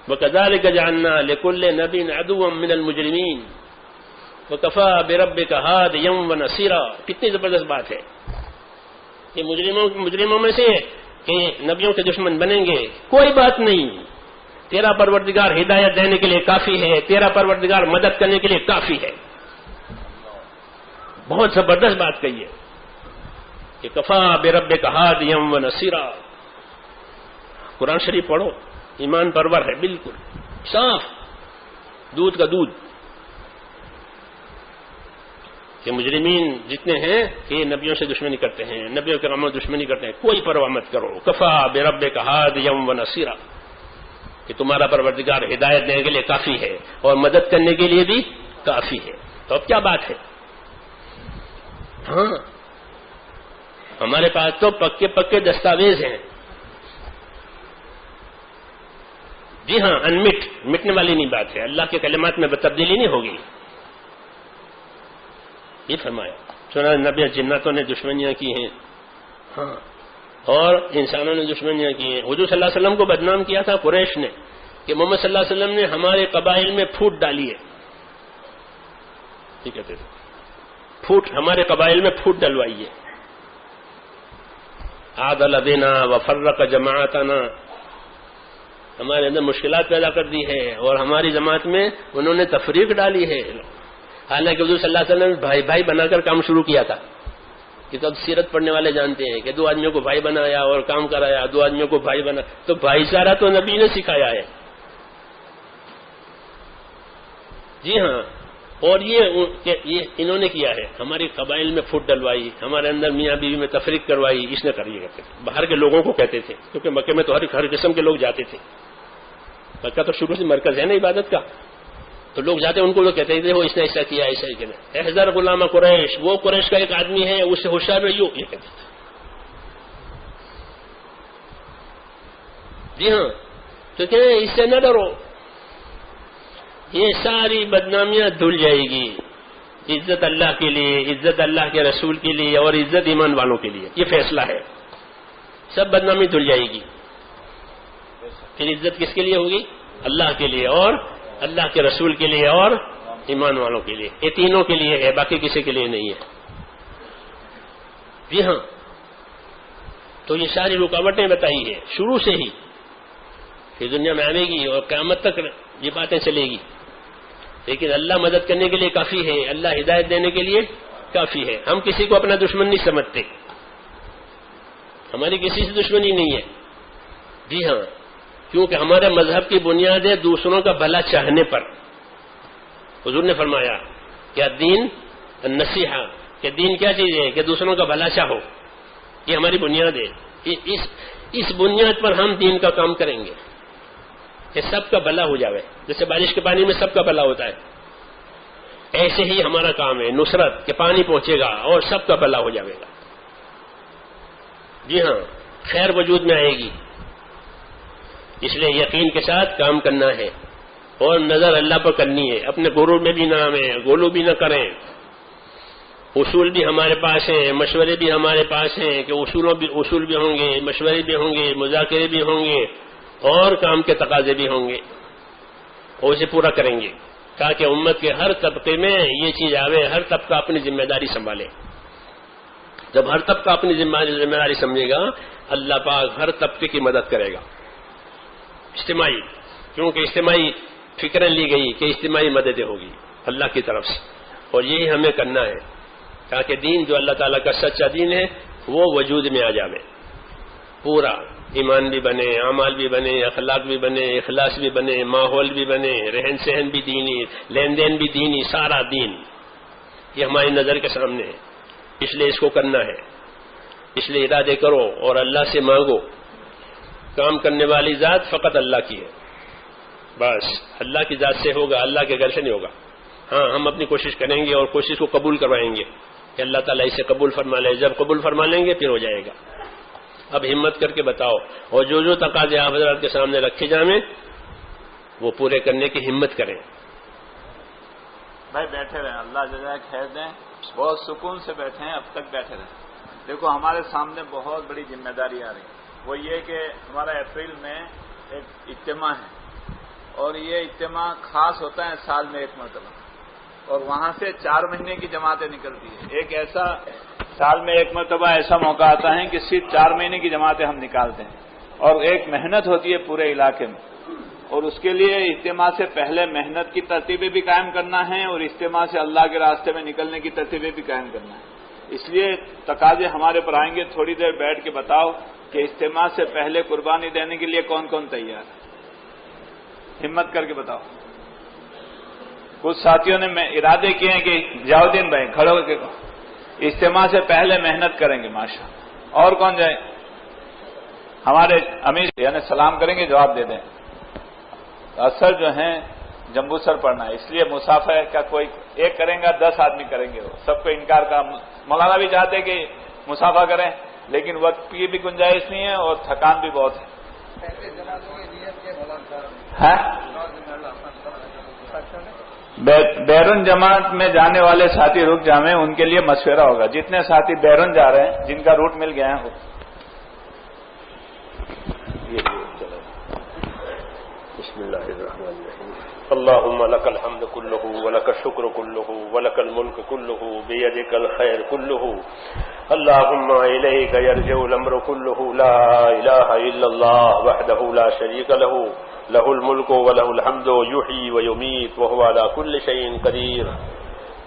وَكَذَلِكَ جَعَلْنَا لِكُلِّ نَبِيٍّ عَدُوًّا مِّنَ الْمُجْرِمِينَ وَكَفَىٰ بِرَبِّكَ هَادِيًا وَنَصِيرًا. کتنی زبردست بات ہے کہ مجرموں میں سے کہ نبیوں کے دشمن بنیں گے. کوئی بات نہیں، تیرا پروردگار ہدایت دینے کے لیے کافی ہے، تیرا پروردگار مدد کرنے کے لیے کافی ہے. بہت زبردست بات کہی ہے کہ کفا بربک ہادیا ونصیرا. قرآن شریف پڑھو، ایمان پرور ہے، بالکل صاف دودھ کا دودھ. کہ مجرمین جتنے ہیں کہ نبیوں سے دشمنی کرتے ہیں، نبیوں کے کاموں دشمنی کرتے ہیں، کوئی پرواہ مت کرو. کفا بربک ہادیا ونصیرا، کہ تمہارا پروردگار ہدایت دینے کے لیے کافی ہے اور مدد کرنے کے لیے بھی کافی ہے. تو اب کیا بات ہے؟ ہاں ہمارے پاس تو پکے پکے دستاویز ہیں. جی ہاں مٹنے والی نہیں بات ہے. اللہ کے کلمات میں تبدیلی نہیں ہوگی. یہ فرمایا سنا نبی جناتوں نے دشمنیاں کی ہیں، ہاں اور انسانوں نے دشمنیاں کی ہیں. حضور صلی اللہ علیہ وسلم کو بدنام کیا تھا قریش نے کہ محمد صلی اللہ علیہ وسلم نے ہمارے قبائل میں پھوٹ ڈالی ہے. ٹھیک ہے، پھوٹ ہمارے قبائل میں پھوٹ ڈلوائی ہے. عادل دینا وفرق جماعتنا، ہمارے اندر مشکلات پیدا کر دی ہے اور ہماری جماعت میں انہوں نے تفریق ڈالی ہے. حالانکہ حضور صلی اللہ علیہ وسلم نے بھائی بھائی بنا کر کام شروع کیا تھا. کہ تو اب سیرت پڑھنے والے جانتے ہیں کہ 2 آدمیوں کو بھائی بنایا اور کام کرایا, 2 آدمیوں کو بھائی بنا. تو بھائی چارہ تو نبی نے سکھایا ہے. جی ہاں, اور یہ انہوں نے کیا ہے. ہماری قبائل میں پھوٹ ڈلوائی, ہمارے اندر میاں بیوی میں تفریق کروائی, اس نے کریے کرتے تھے. باہر کے لوگوں کو کہتے تھے, کیونکہ مکے میں تو ہر قسم کے لوگ جاتے تھے. مکہ تو شروع سے مرکز ہے نا عبادت کا, تو لوگ جاتے ان کو لوگ کہتے تھے وہ اس نے ایسا کیا ایسا ہی کیا. احذر غلام قریش, وہ قریش کا ایک آدمی ہے, اس سے ہوشیار رہیو, یہ کہتے تھے. جی ہاں, تو کہ اس سے نہ ڈرو, یہ ساری بدنامیاں دھل جائے گی. عزت اللہ کے لیے, عزت اللہ کے رسول کے لیے, اور عزت ایمان والوں کے لیے. یہ فیصلہ ہے. سب بدنامی دھل جائے گی. پھر عزت کس کے لیے ہوگی؟ اللہ کے لیے, اور اللہ کے رسول کے لیے, اور ایمان والوں کے لیے. یہ تینوں کے لیے ہے, باقی کسی کے لیے نہیں ہے. جی ہاں, تو یہ ساری رکاوٹیں بتائی ہے شروع سے ہی کہ دنیا میں آنے گی اور قیامت تک یہ باتیں چلے گی. لیکن اللہ مدد کرنے کے لیے کافی ہے, اللہ ہدایت دینے کے لیے کافی ہے. ہم کسی کو اپنا دشمن نہیں سمجھتے, ہماری کسی سے دشمنی نہیں ہے. جی ہاں, کیونکہ ہمارے مذہب کی بنیاد ہے دوسروں کا بھلا چاہنے پر. حضور نے فرمایا کیا دین نصیحہ, کہ دین کیا چیز ہے؟ کہ دوسروں کا بھلا چاہو. یہ ہماری بنیاد ہے. اس بنیاد پر ہم دین کا کام کریں گے کہ سب کا بھلا ہو جاوے. جیسے بارش کے پانی میں سب کا بھلا ہوتا ہے, ایسے ہی ہمارا کام ہے نصرت, کہ پانی پہنچے گا اور سب کا بھلا ہو جاوے گا. جی ہاں, خیر وجود میں آئے گی. اس لیے یقین کے ساتھ کام کرنا ہے اور نظر اللہ پر کرنی ہے. اپنے غرور میں بھی نہ آئیں, غلو بھی نہ کریں. اصول بھی ہمارے پاس ہیں, مشورے بھی ہمارے پاس ہیں کہ اصول بھی ہوں گے, مشورے بھی ہوں گے, مذاکرے بھی ہوں گے, اور کام کے تقاضے بھی ہوں گے, اور اسے پورا کریں گے تاکہ امت کے ہر طبقے میں یہ چیز آوے, ہر طبقہ اپنی ذمہ داری سنبھالے. جب ہر طبقہ اپنی ذمہ داری سمجھے گا, اللہ پاک ہر طبقے کی مدد کرے گا. اجتماعی, کیونکہ اجتماعی فکریں لی گئی کہ اجتماعی مددیں ہوگی اللہ کی طرف سے, اور یہی ہمیں کرنا ہے تاکہ دین جو اللہ تعالیٰ کا سچا دین ہے وہ وجود میں آ جائے. پورا ایمان بھی بنے, اعمال بھی بنے, اخلاق بھی بنے, اخلاص بھی بنے, ماحول بھی بنے, رہن سہن بھی دینی, لین دین بھی دینی, سارا دین یہ ہماری نظر کے سامنے ہے. اس لیے اس کو کرنا ہے. اس لیے ارادے کرو اور اللہ سے مانگو. کام کرنے والی ذات فقط اللہ کی ہے, بس اللہ کی ذات سے ہوگا, اللہ کے گھر سے نہیں ہوگا. ہاں, ہم اپنی کوشش کریں گے اور کوشش کو قبول کروائیں گے کہ اللہ تعالیٰ اسے قبول فرما لے. جب قبول فرما لیں گے پھر ہو جائے گا. اب ہمت کر کے بتاؤ, اور جو تقاضے آپ حضرات کے سامنے رکھے جائیں وہ پورے کرنے کی ہمت کریں. بھائی بیٹھے رہیں, اللہ جزائے خیر دیں, بہت سکون سے بیٹھے ہیں, اب تک بیٹھے رہیں. دیکھو ہمارے سامنے بہت بڑی ذمہ داری آ رہی ہے, وہ یہ کہ ہمارا اپریل میں ایک اجتماع ہے, اور یہ اجتماع خاص ہوتا ہے سال میں 1 مرتبہ, اور وہاں سے 4 مہینے کی جماعتیں نکلتی ہیں. ایک ایسا سال میں 1 مرتبہ ایسا موقع آتا ہے کہ صرف 4 مہینے کی جماعتیں ہم نکالتے ہیں, اور ایک محنت ہوتی ہے پورے علاقے میں, اور اس کے لیے اجتماع سے پہلے محنت کی ترتیبیں بھی قائم کرنا ہے, اور اجتماع سے اللہ کے راستے میں نکلنے کی ترتیبیں بھی قائم کرنا ہے. اس لیے تقاضے ہمارے پر آئیں گے. تھوڑی دیر بیٹھ کے بتاؤ کہ اجتماع سے پہلے قربانی دینے کے لیے کون کون تیار ہے, ہمت کر کے بتاؤ. کچھ ساتھیوں نے ارادے کیے ہیں کہ جاؤدین بھائی کھڑے ہو کے اجتماع سے پہلے محنت کریں گے ماشاء. اور کون جائے؟ ہمارے امیر یعنی سلام کریں گے, جواب دے دیں. اثر جو ہیں جمبو سر پڑھنا ہے, اس لیے مسافہ کا کوئی ایک کریں گا 10 آدمی کریں گے, وہ سب کو انکار کا. مولانا بھی چاہتے کہ مسافہ کریں, لیکن وقت کی بھی گنجائش نہیں ہے اور تھکان بھی بہت ہے. بیرون جماعت میں جانے والے ساتھی رک جائیں, ان کے لیے مشورہ ہوگا. جتنے ساتھی بیرون جا رہے ہیں, جن کا روٹ مل گیا ہے, بسم اللہ الرحمن الرحیم. اللهم لك الحمد كله ولك الشكر كله ولك الملك كله بيدك الخير كله. اللهم إليك يرجع الأمر كله, لا إله إلا الله وحده لا شريك له, له الملك وله الحمد, يحيي ويميت وهو على كل شيء قدير.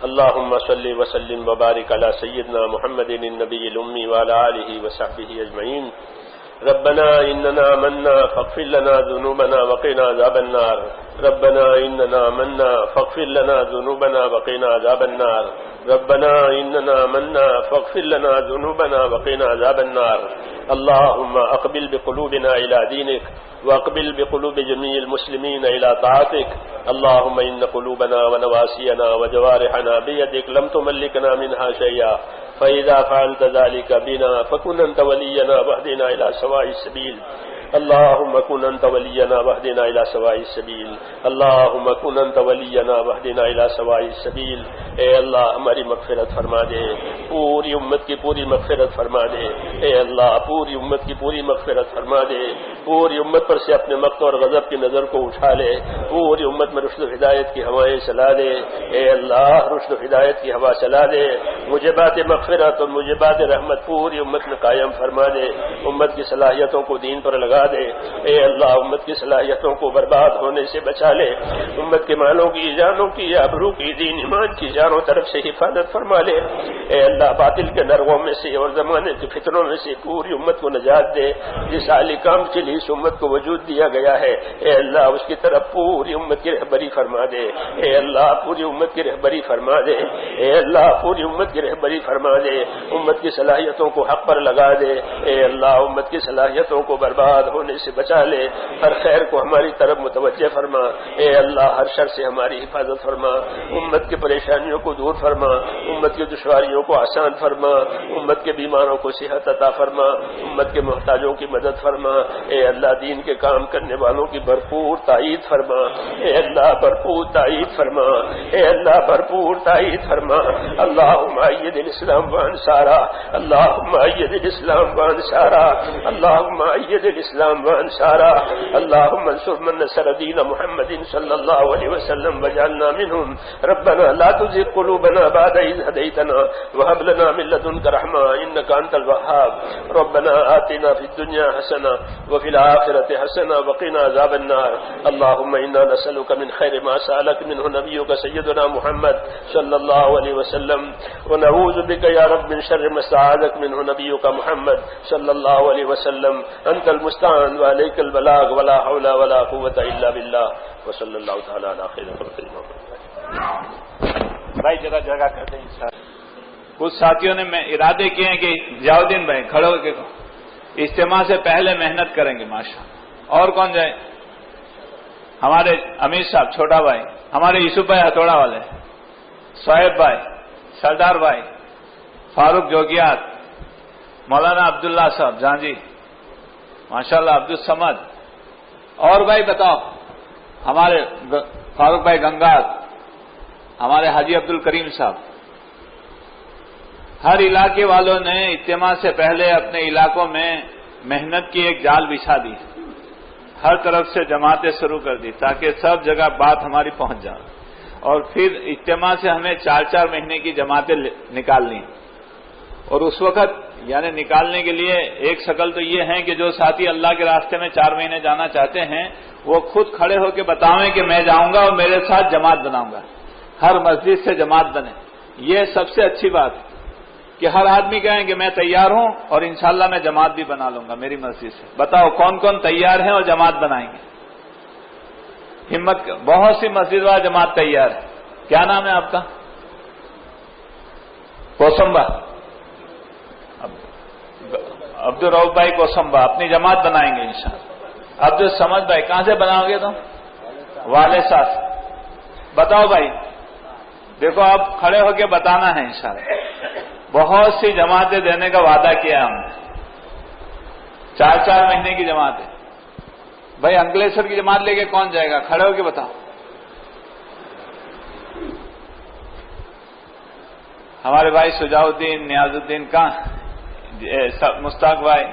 اللهم صل وسلم وبارك على سيدنا محمد النبي الأمي وعلى آله وصحبه أجمعين. ربنا إننا آمنا فاغفر لنا ذنوبنا وقنا عذاب النار. ربنا إننا آمنا فاغفر لنا ذنوبنا وقنا عذاب النار. ربنا إننا آمنا فاغفر لنا ذنوبنا وقنا عذاب النار. اللهم أقبل بقلوبنا إلى دينك واقبل بقلوب جميع المسلمين إلى طاعتك. اللهم إن قلوبنا ونواسينا وجوارحنا بيدك لم تملكنا منها شيئا، فإذا فعلت ذلك بنا فكن أنت ولينا واهدنا إلى سواء السبيل. اللهم كن أنت ولينا واهدنا إلى سواء السبيل. اللهم كن أنت ولينا واهدنا إلى سواء السبيل. اے اللہ ہماری مغفرت فرما دے، پوری امت کی پوری مغفرت فرما دے. اے اللہ پوری امت کی پوری مغفرت فرما دے. پوری امت پر سے اپنے مقت اور غضب کی نظر کو اٹھا لے. پوری امت میں رشد و ہدایت کی ہوائیں چلا دے. اے اللہ رشد و ہدایت کی ہوا چلا دے. موجبات مغفرت اور موجبات رحمت پوری امت میں قائم فرما دے. امت کی صلاحیتوں کو دین پر لگا دے. اے اللہ امت کی صلاحیتوں کو برباد ہونے سے بچا لے. امت کے مالوں کی، جانوں کی، آبرو کی، دین ایمان کی چاروں طرف سے حفاظت فرما لے. اے اللہ باطل کے نرغوں میں سے اور زمانے کے فتنوں میں سے پوری امت کو نجات دے. جس عالی کام کے لیے اس امت کو وجود دیا گیا ہے اے اللہ اس کی طرف پوری امت کی رہبری فرما دے. اے اللہ پوری امت کی رہبری فرما دے. اے اللہ پوری امت کی رہبری فرما دے. امت کی صلاحیتوں کو حق پر لگا دے. اے اللہ امت کی صلاحیتوں کو برباد ہونے سے بچا لے. ہر خیر کو ہماری طرف متوجہ فرما. اے اللہ ہر شر سے ہماری حفاظت فرما. امت کی پریشانیوں کو دور فرما. امت کی دشواریوں کو آسان فرما. امت کے بیماروں کو صحت عطا فرما. امت کے محتاجوں کی مدد فرما. اے اللہ دین کے کام کرنے والوں کی بھرپور تائید فرما. اے اللہ بھرپور تائید فرما. اے اللہ بھرپور تائید فرما. اللہم اید الاسلام وانصارہ. اللہم اید الاسلام وانصارہ. اللہم اید الاسلام وانصارہ. اللہم انصر من نصر دین محمد صلی اللہ علیہ وسلم وجعلنا منہم. ربنا لا تزغ قلوبنا بعد إذ هديتنا وهب لنا من لدنك رحمة إنك أنت الوهاب. ربنا آتنا في الدنيا حسنة وفي الآخرة حسنة وقنا عذاب النار. اللهم إنا نسألك من خير ما سألك منه نبيك سيدنا محمد صلى الله عليه وسلم، ونعوذ بك يا رب من شر ما استعاذك منه نبيك محمد صلى الله عليه وسلم. أنت المستعان وعليك البلاغ ولا حول ولا قوة إلا بالله. وصلى الله تعالى على خير خلق محمد. بھائی جگہ جگہ کرتے ہیں. کچھ ساتھیوں نے میں ارادے کیے ہیں کہ ضیاءالدین بھائی کھڑے ہو کے اجتماع سے پہلے محنت کریں گے ماشاء. اور کون جائے؟ ہمارے امیر صاحب چھوٹا بھائی، ہمارے یوسف بھائی ہتھوڑا والے، صاحب بھائی، سردار بھائی، فاروق جوگیات، مولانا عبداللہ صاحب جہاں جی ماشاءاللہ، عبدالصمد. اور بھائی بتاؤ، ہمارے فاروق بھائی گنگار، ہمارے حاجی عبد الکریم صاحب. ہر علاقے والوں نے اجتماع سے پہلے اپنے علاقوں میں محنت کی ایک جال بچھا دی. ہر طرف سے جماعتیں شروع کر دی تاکہ سب جگہ بات ہماری پہنچ جائے. اور پھر اجتماع سے ہمیں 4-4 مہینے کی جماعتیں نکالنی. اور اس وقت یعنی نکالنے کے لیے ایک شکل تو یہ ہے کہ جو ساتھی اللہ کے راستے میں 4 مہینے جانا چاہتے ہیں وہ خود کھڑے ہو کے بتائیں کہ میں جاؤں گا اور میرے ساتھ جماعت بناؤں گا. ہر مسجد سے جماعت بنے. یہ سب سے اچھی بات ہے کہ ہر آدمی کہیں کہ میں تیار ہوں اور انشاءاللہ میں جماعت بھی بنا لوں گا میری مسجد سے. بتاؤ کون کون تیار ہیں اور جماعت بنائیں گے؟ ہمت. بہت سی مسجد والا جماعت تیار ہے. کیا نام ہے آپ کا؟ کوسمبا. عبدالرؤف بھائی کوسمبا اپنی جماعت بنائیں گے انشاءاللہ. عبدالصمد بھائی کہاں سے بناؤ گے تم؟ والے صاحب. بتاؤ بھائی، دیکھو آپ کھڑے ہو کے بتانا ہے انشاءاللہ. بہت سی جماعتیں دینے کا وعدہ کیا ہم نے، 4-4 مہینے کی جماعتیں. بھائی انکلیشور کی جماعت لے کے کون جائے گا؟ کھڑے ہو کے بتاؤ. ہمارے بھائی شجاع الدین، نیاز الدین کہاں؟ مشتاق بھائی.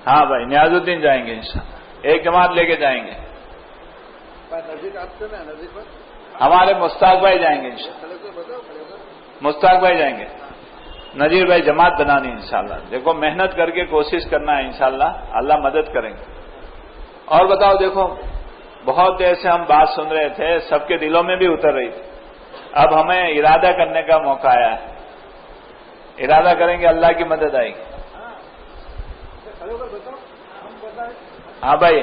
ہاں بھائی نیاز الدین جائیں گے انشاءاللہ. ایک جماعت لے کے جائیں گے. ہمارے مشتاق بھائی جائیں گے انشاءاللہ. مشتاق بھائی جائیں گے. نذیر بھائی جماعت بنانی انشاءاللہ. دیکھو محنت کر کے کوشش کرنا ہے انشاءاللہ، اللہ مدد کریں گے. اور بتاؤ، دیکھو بہت دیر سے ہم بات سن رہے تھے، سب کے دلوں میں بھی اتر رہی تھی. اب ہمیں ارادہ کرنے کا موقع آیا ہے. ارادہ کریں گے اللہ کی مدد آئے گی. ہاں بھائی،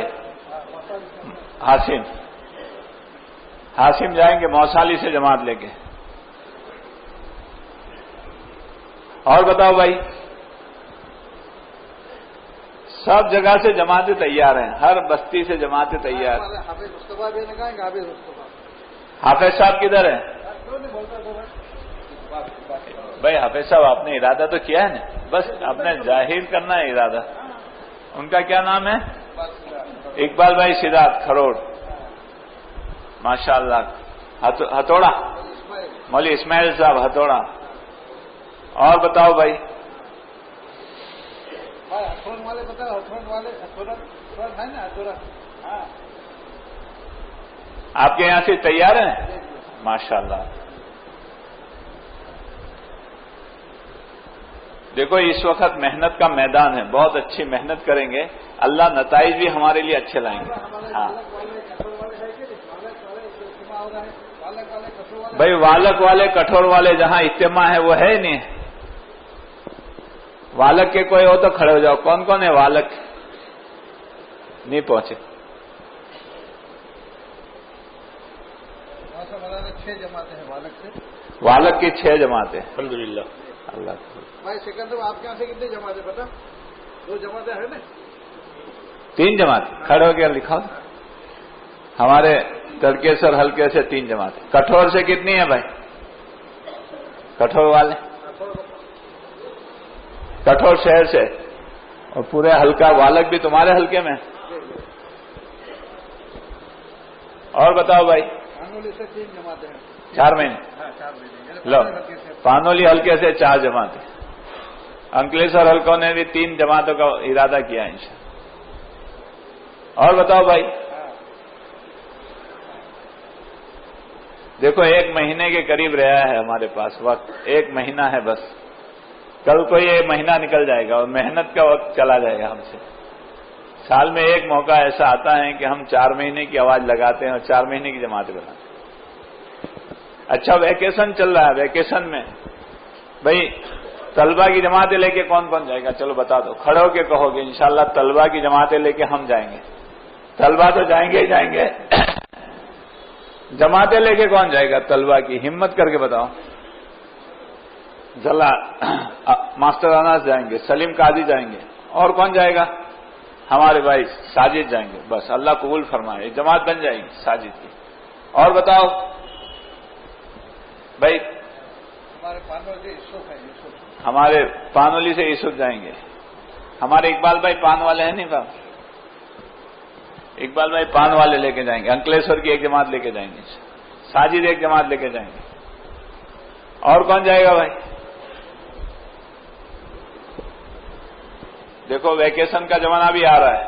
حاسم جائیں گے موسالی سے جماعت لے کے. اور بتاؤ بھائی، سب جگہ سے جماعتیں تیار ہیں، ہر بستی سے جماعتیں تیار ہیں. حافظ صاحب کدھر ہیں؟ بھائی حافظ صاحب آپ نے ارادہ تو کیا ہے نا، بس آپ نے ظاہر کرنا ہے ارادہ. ان کا کیا نام ہے؟ اقبال بھائی سدھارتھ کھروڑ، ماشاء اللہ. ہتھوڑا مولوی اسماعیل صاحب ہتھوڑا. اور بتاؤ بھائی، آپ کے یہاں سے تیار ہیں؟ ماشاء اللہ. دیکھو اس وقت محنت کا میدان ہے، بہت اچھی محنت کریں گے، اللہ نتائج بھی ہمارے لیے اچھے لائیں گے. ہاں بھائی، والک والے کٹھور والے جہاں اجتماع ہے وہ ہے ہی نہیں. والک کے کوئی ہو تو کھڑے ہو جاؤ. کون کون ہے والک؟ نہیں پہنچے. 6 جماعتیں ہیں والک سے. والک کی 6 جماعتیں. الحمدللہ. اللہ بھائی سکندر آپ کے یہاں سے کتنی جماعتیں پتا؟ 2 جماعتیں ہیں نا؟ 3 جماعتیں. کھڑے ہو کے لکھا ہمارے تڑکیسر حلقے سے 3 جماعتیں. کٹھور سے کتنی ہے بھائی؟ کٹھور والے کٹھور شہر سے، اور پورے حلقہ والک بھی تمہارے حلقے میں. اور بتاؤ بھائی. پانولی سے 3 جماعتیں ہیں. 4 مہینے. ہاں 4 مہینے. لو، پانولی حلقے سے 4 جماعتیں. انکلیشور حلقوں نے بھی 3 جماعتوں کا ارادہ کیا انشاءاللہ. اور بتاؤ بھائی. دیکھو 1 مہینے کے قریب رہا ہے ہمارے پاس وقت. 1 مہینہ ہے بس. کل کو یہ مہینہ نکل جائے گا اور محنت کا وقت چلا جائے گا ہم سے. سال میں 1 موقع ایسا آتا ہے کہ ہم 4 مہینے کی آواز لگاتے ہیں اور 4 مہینے کی جماعتیں بناتے ہیں. اچھا ویکیشن چل رہا ہے، ویکیشن میں بھائی طلبہ کی جماعتیں لے کے کون کون جائے گا؟ چلو بتا دو. کھڑے ہو کے کہو گے انشاءاللہ طلبہ کی جماعتیں لے کے ہم جائیں گے. طلبہ تو جائیں گے ہی جائیں گے. جماعتیں لے کے کون جائے گا طلبہ کی؟ ہمت کر کے بتاؤ. ذلہ ماسٹر انس جائیں گے، سلیم قاضی جائیں گے. اور کون جائے گا؟ ہمارے بھائی ساجد جائیں گے. بس اللہ قبول فرمائے، جماعت بن جائے گی ساجد کی. اور بتاؤ بھائی. ہمارے پانولی سے یوسف ہے. یوسف ہمارے پانولی سے یوسف جائیں گے. ہمارے اقبال بھائی پان والے ہیں نہیں بابا؟ اقبال بھائی پان والے لے کے جائیں گے. انکلیشور کی 1 جماعت لے کے جائیں گے. ساجد 1 جماعت لے کے جائیں گے. اور کون جائے گا بھائی؟ دیکھو ویکیشن کا زمانہ بھی آ رہا ہے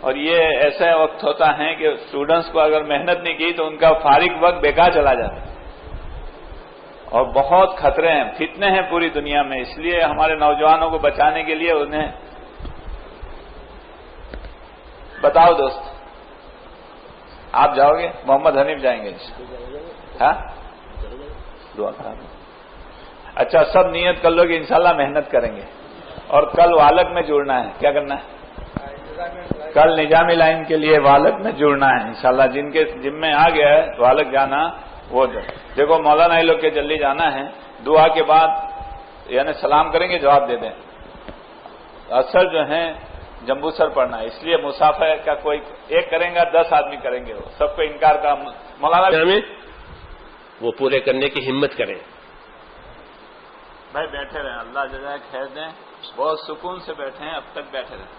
اور یہ ایسا وقت ہوتا ہے کہ اسٹوڈنٹس کو اگر محنت نہیں کی تو ان کا فارغ وقت بیکار چلا جاتا ہے. اور بہت خطرے ہیں، فتنے ہیں پوری دنیا میں. اس لیے ہمارے نوجوانوں کو بچانے کے لیے انہیں بتاؤ دوست. آپ جاؤ گے؟ محمد حنیف جائیں گے. ہاں دعا کرا. اچھا سب نیت کر لو کہ انشاءاللہ محنت کریں گے. اور کل والک میں جڑنا ہے. کیا کرنا ہے؟ کل نظامی لائن کے لیے والک میں جڑنا ہے انشاءاللہ. جن کے ذمہ آ گیا ہے والک جانا وہ دیکھو مولانا لوگ کے جلدی جانا ہے. دعا کے بعد یعنی سلام کریں گے جواب دے دیں. اثر جو ہیں جمبو سر پڑھنا ہے. اس لیے مسافر کا کوئی 1 کریں گا 10 آدمی کریں گے. وہ سب کو انکار کا مولانا میں وہ پورے کرنے کی ہمت کریں. بھائی بیٹھے رہیں، اللہ جزائے خیر دیں. بہت سکون سے بیٹھے ہیں، اب تک بیٹھے رہیں.